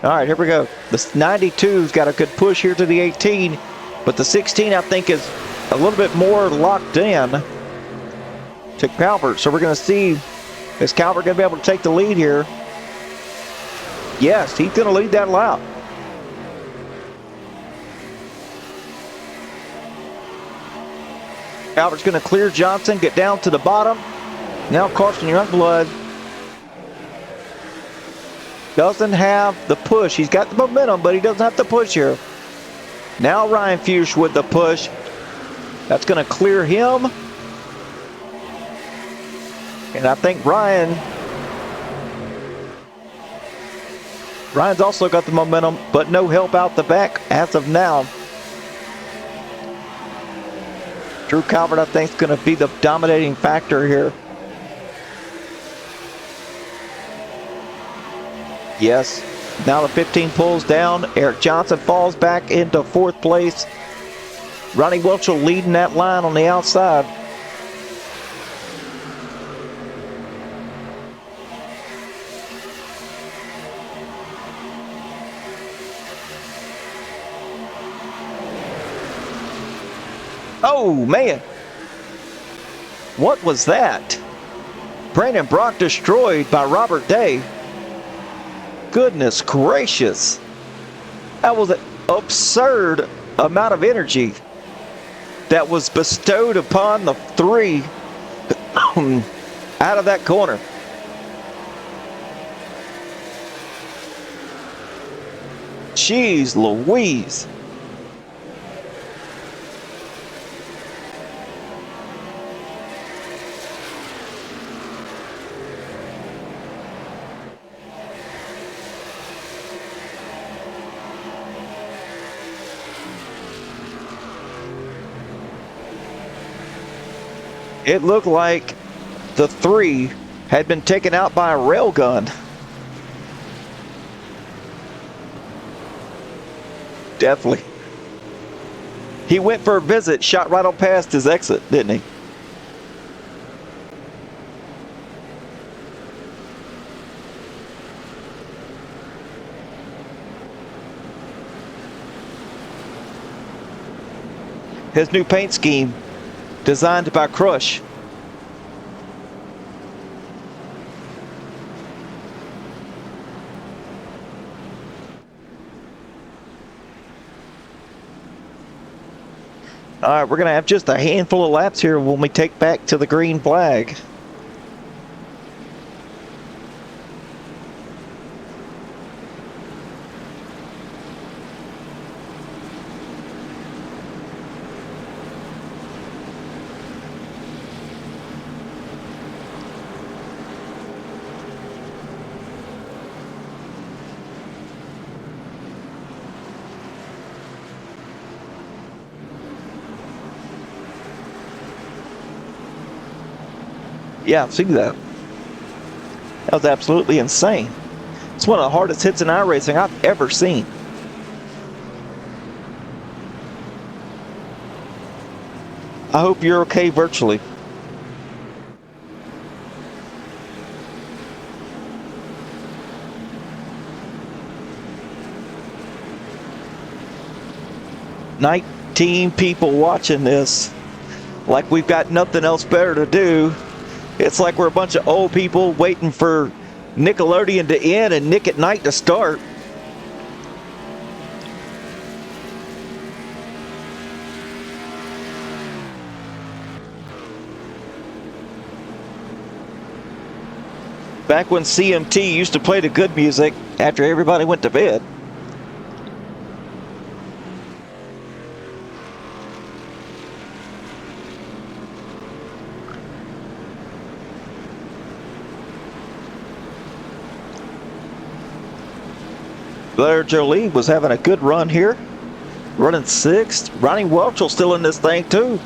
right, here we go. The 92's got a good push here to the 18, but the 16, I think, is a little bit more locked in to Calvert. So we're going to see, is Calvert going to be able to take the lead here? Yes, he's going to lead that lap. Calvert's going to clear Johnson, get down to the bottom. Now Carson Youngblood doesn't have the push. He's got the momentum, but he doesn't have the push here. Now Ryan Fuchs with the push. That's going to clear him. And I think Ryan's also got the momentum, but no help out the back as of now. Drew Calvert, I think, is going to be the dominating factor here. Yes. Now the 15 pulls down. Eric Johnson falls back into 4th place. Ronnie Welchel leading that line on the outside. Oh, man. What was that? Brandon Brock destroyed by Robert Day. Goodness gracious. That was an absurd amount of energy that was bestowed upon the 3 out of that corner. Jeez Louise. It looked like the 3 had been taken out by a railgun. Definitely. He went for a visit, shot right on past his exit, didn't he? His new paint scheme, designed by Crush. All right, we're going to have just a handful of laps here when we take back to the green flag. Yeah, see that. That was absolutely insane. It's one of the hardest hits in iRacing I've ever seen. I hope you're okay virtually. "19 people watching this like we've got nothing else better to do. It's like we're a bunch of old people waiting for Nickelodeon to end and Nick at Night to start." Back when CMT used to play the good music after everybody went to bed. Blair Jolie was having a good run here. running 6th. Ronnie Welchel still in this thing too.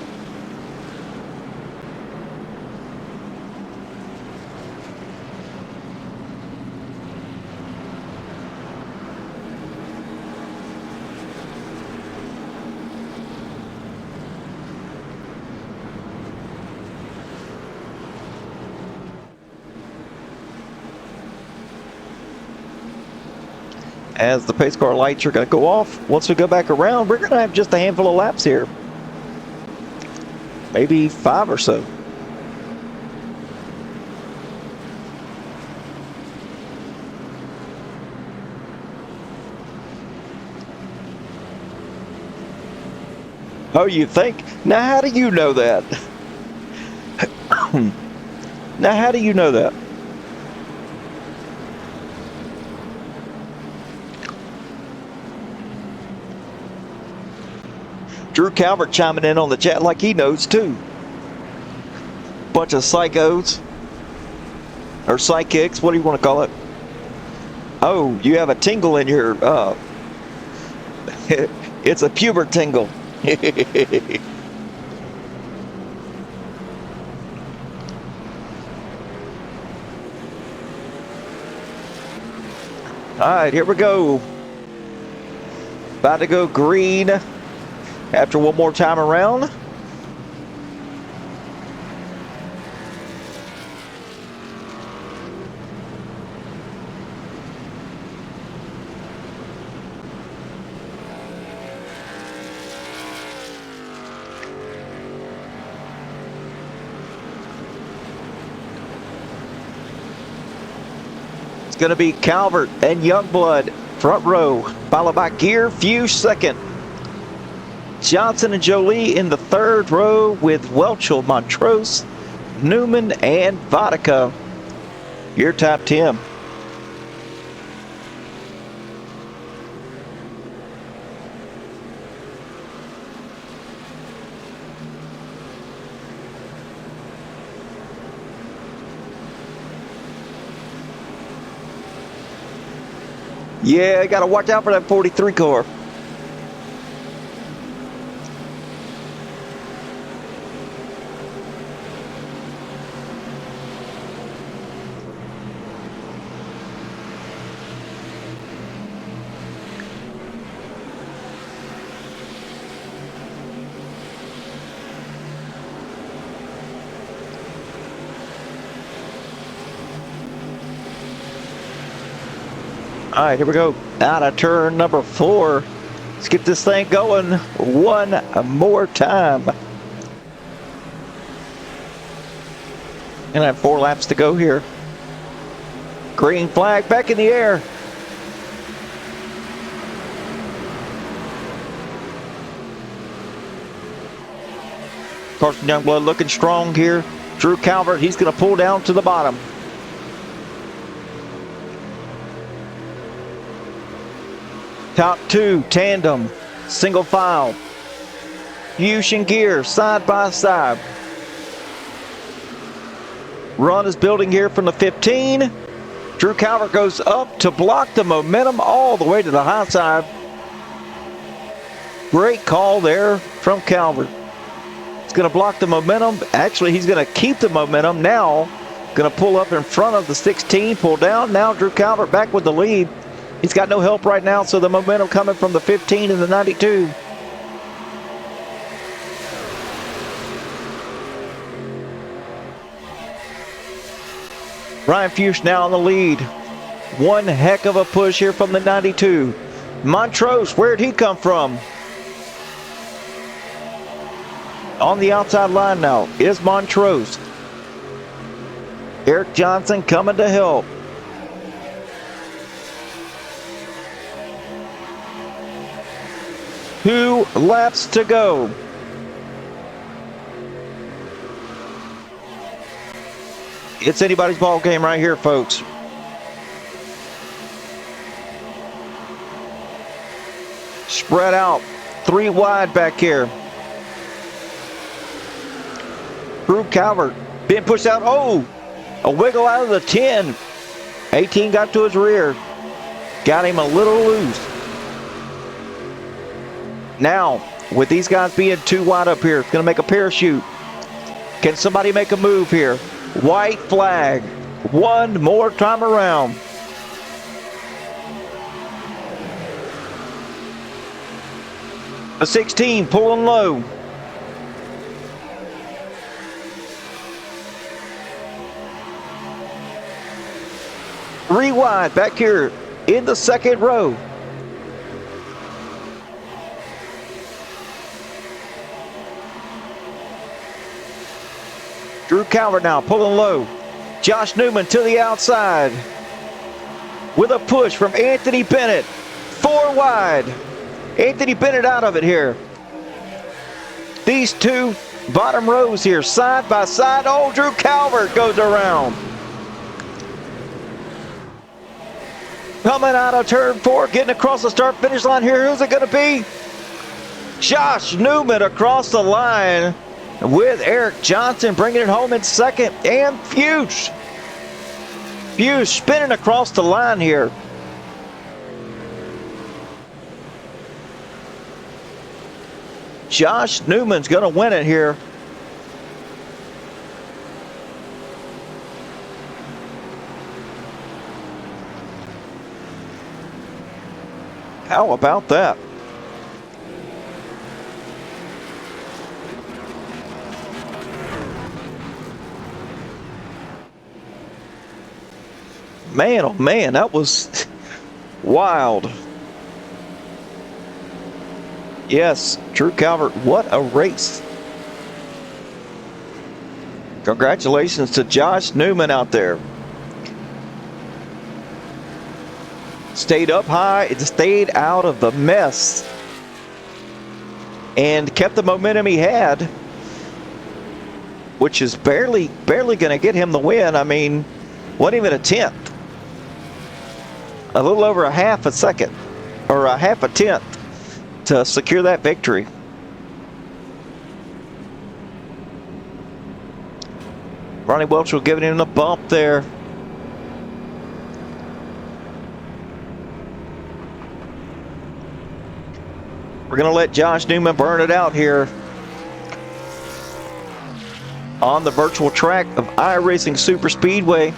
As the pace car lights are going to go off, once we go back around, we're going to have just a handful of laps here. Maybe 5 or so. Oh, you think? Now, how do you know that? Now, how do you know that? Drew Calvert chiming in on the chat like he knows too. Bunch of psychos. Or psychics, what do you want to call it? Oh, you have a tingle in your, it's a puber tingle. Alright, here we go. About to go green. After one more time around. It's going to be Calvert and Youngblood front row, followed by Gear Fuse second. Johnson and Jolie in the third row with Welchel, Montrose, Newman, and Vodka. Your top 10. Yeah, got to watch out for that 43 car. All right, here we go. Out of turn number 4. Let's get this thing going one more time. And I have 4 laps to go here. Green flag back in the air. Carson Youngblood looking strong here. Drew Calvert, he's going to pull down to the bottom. Top 2, tandem, single file. Fuchs and Gear, side by side. Run is building here from the 15. Drew Calvert goes up to block the momentum all the way to the high side. Great call there from Calvert. He's going to block the momentum. Actually, he's going to keep the momentum now. Going to pull up in front of the 16, pull down. Now Drew Calvert back with the lead. He's got no help right now, so the momentum coming from the 15 and the 92. Ryan Fuchs now in the lead. One heck of a push here from the 92. Montrose, where'd he come from? On the outside line now is Montrose. Eric Johnson coming to help. 2 laps to go. It's anybody's ball game right here, folks. Spread out, 3 wide back here. Drew Calvert being pushed out. Oh, a wiggle out of the 10. 18 got to his rear. Got him a little loose. Now, with these guys being too wide up here, it's going to make a parachute. Can somebody make a move here? White flag. One more time around. The 16 pulling low. Three wide back here in the second row. Drew Calvert now pulling low. Josh Newman to the outside with a push from Anthony Bennett. Four wide. Anthony Bennett out of it here. These two bottom rows here side by side. Oh, Drew Calvert goes around. Coming out of turn 4, getting across the start finish line here. Who's it going to be? Josh Newman across the line with Eric Johnson bringing it home in second. And Fuchs spinning across the line here. Josh Newman's going to win it here. How about that? Man, oh man, that was wild. Yes, Drew Calvert, what a race. Congratulations to Josh Newman out there. Stayed up high, it stayed out of the mess, and kept the momentum he had, which is barely going to get him the win. I mean, wasn't even a tenth. A little over a half a second, or a half a tenth, to secure that victory. Ronnie Welch was giving him a bump there. We're going to let Josh Newman burn it out here on the virtual track of iRacing Super Speedway.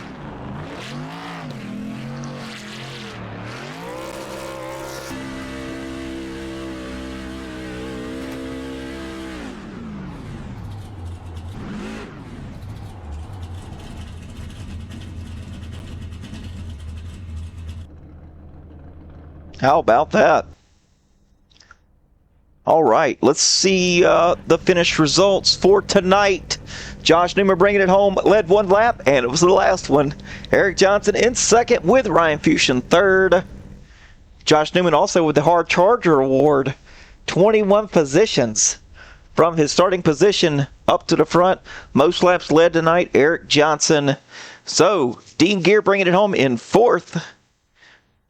How about that? All right, let's see the finished results for tonight. Josh Newman bringing it home, led one lap, and it was the last one. Eric Johnson in second with Ryan Fuchs in third. Josh Newman also with the Hard Charger Award. 21 positions from his starting position up to the front. Most laps led tonight, Eric Johnson. So, Dean Gear bringing it home in fourth.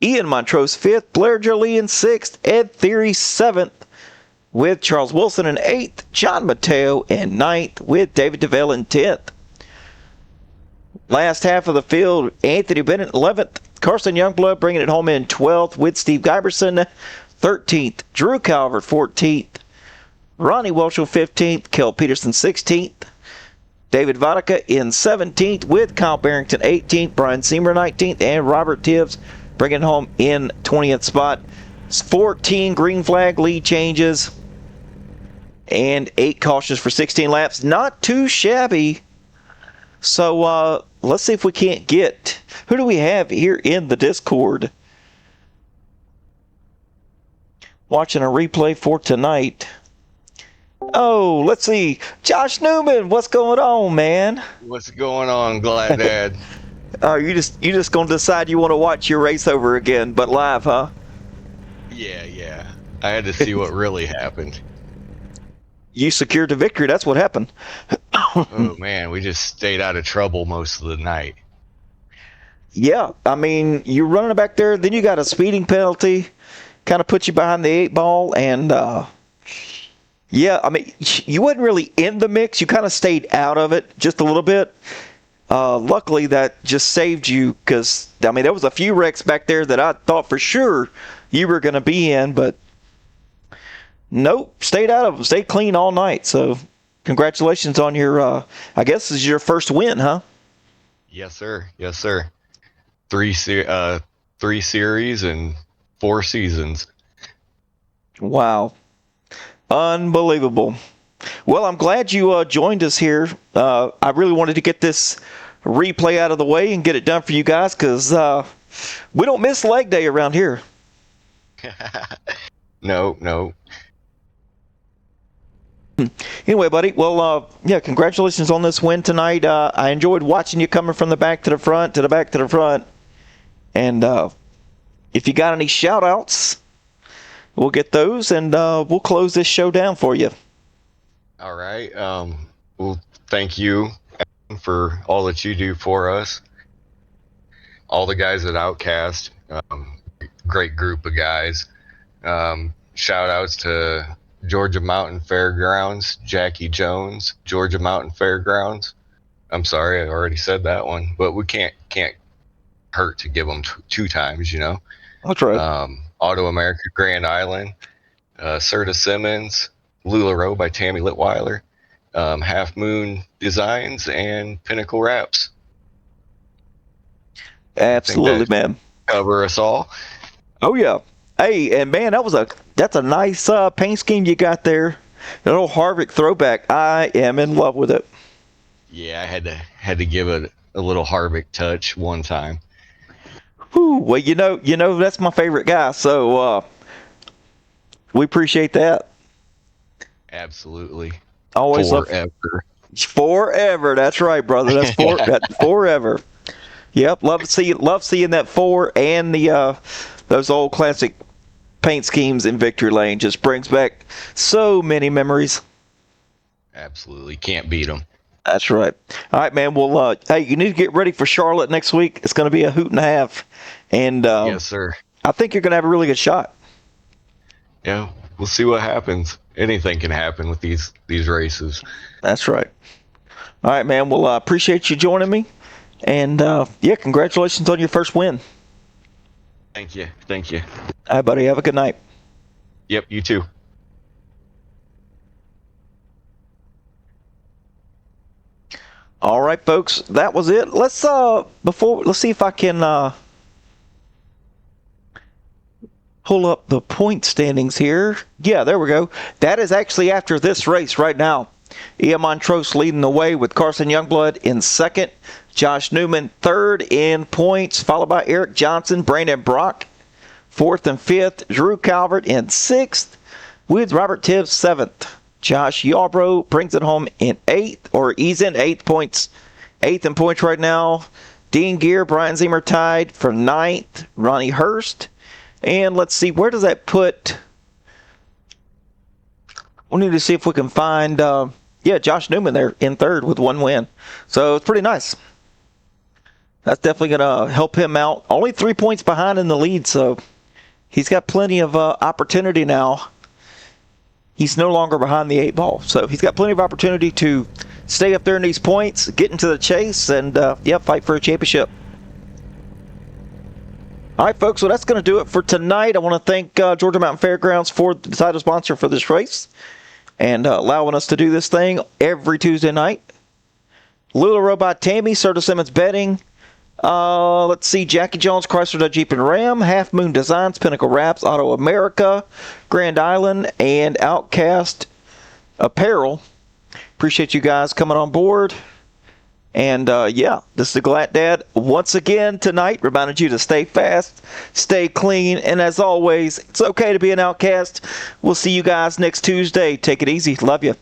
Ian Montrose fifth. Blair Jolie in sixth. Ed Theory seventh, with Charles Wilson in 8th, John Mateo in 9th, with David DeVille in 10th. Last half of the field, Anthony Bennett 11th, Carson Youngblood bringing it home in 12th, with Steve Giberson 13th, Drew Calvert 14th, Ronnie Welch 15th, Kel Peterson 16th, David Vodka in 17th, with Kyle Barrington 18th, Brian Seymour 19th, and Robert Tibbs bringing it home in 20th spot. 14 green flag lead changes and 8 cautions for 16 laps. Not too shabby. So let's see if we can't get... Who do we have here in the Discord? Watching a replay for tonight. Oh, let's see. Josh Newman, what's going on, man? What's going on, Glad Dad? You just going to decide you want to watch your race over again, but live, huh? Yeah. I had to see what really happened. You secured the victory. That's what happened. Oh, man. We just stayed out of trouble most of the night. Yeah. I mean, you're running back there. Then you got a speeding penalty. Kind of put you behind the 8 ball. And, yeah, I mean, you wasn't really in the mix. You kind of stayed out of it just a little bit. Luckily, that just saved you because, I mean, there was a few wrecks back there that I thought for sure you were going to be in, but Nope, stayed out of them. Stayed clean all night. So, congratulations on your. I guess this is your first win, huh? Yes, sir. Yes, sir. Three series and 4 seasons. Wow, unbelievable. Well, I'm glad you joined us here. I really wanted to get this replay out of the way and get it done for you guys because we don't miss leg day around here. No. Anyway, buddy, well, yeah, congratulations on this win tonight. I enjoyed watching you coming from the back to the front, to the back to the front. And if you got any shout-outs, we'll get those, and we'll close this show down for you. All right. Well, thank you for all that you do for us. All the guys at Outcast, great group of guys. Shout outs to Georgia Mountain Fairgrounds, Jackie Jones, Georgia Mountain Fairgrounds. I'm sorry, I already said that one, but we can't hurt to give them two times, you know. That's right. Auto America Grand Island, Serta Simmons, LuLaRoe by Tammy Litweiler, Half Moon Designs, and Pinnacle Wraps. Absolutely, man. Cover us all. Oh yeah. Hey, and man, that's a nice paint scheme you got there. That old Harvick throwback. I am in love with it. Yeah, I had to give it a little Harvick touch one time. Whew, well, you know that's my favorite guy. So we appreciate that. Absolutely. Always forever. That's right, brother. That's forever. Yep, love seeing that 4 and the those old classic paint schemes in Victory Lane. Just brings back so many memories. Absolutely, can't beat them. That's right. All right, man. Well, hey, you need to get ready for Charlotte next week. It's going to be a hoot and a half, and yes, sir. I think you're going to have a really good shot. Yeah, we'll see what happens. Anything can happen with these races. That's right. All right, man. Well, I appreciate you joining me. And, yeah, congratulations on your first win. Thank you. All right, buddy. Have a good night. Yep, you too. All right, folks. That was it. Let's see if I can pull up the point standings here. Yeah, there we go. That is actually after this race right now. Ian Montrose leading the way with Carson Youngblood in second. Josh Newman third in points, followed by Eric Johnson, Brandon Brock fourth and fifth. Drew Calvert in sixth, with Robert Tibbs seventh. Josh Yarbrough brings it home in eighth, or he's in eighth in points right now. Dean Gear, Brian Zimmer tied for ninth. Ronnie Hurst. And let's see, where does that put... We need to see if we can find, Josh Newman there in third with one win. So it's pretty nice. That's definitely going to help him out. Only 3 points behind in the lead, so he's got plenty of opportunity now. He's no longer behind the 8-ball. So he's got plenty of opportunity to stay up there in these points, get into the chase, and, fight for a championship. All right, folks, so that's going to do it for tonight. I want to thank Georgia Mountain Fairgrounds for the title sponsor for this race and allowing us to do this thing every Tuesday night. LuLaRoe by Tammy, Serta Simmons Betting. Let's see, Jackie Jones, Chrysler, Dodge, Jeep, and Ram, Half Moon Designs, Pinnacle Wraps, Auto America, Grand Island, and Outcast Apparel. Appreciate you guys coming on board. And, this is the Glatt Dad once again tonight, reminding you to stay fast, stay clean, and as always, it's okay to be an outcast. We'll see you guys next Tuesday. Take it easy. Love you.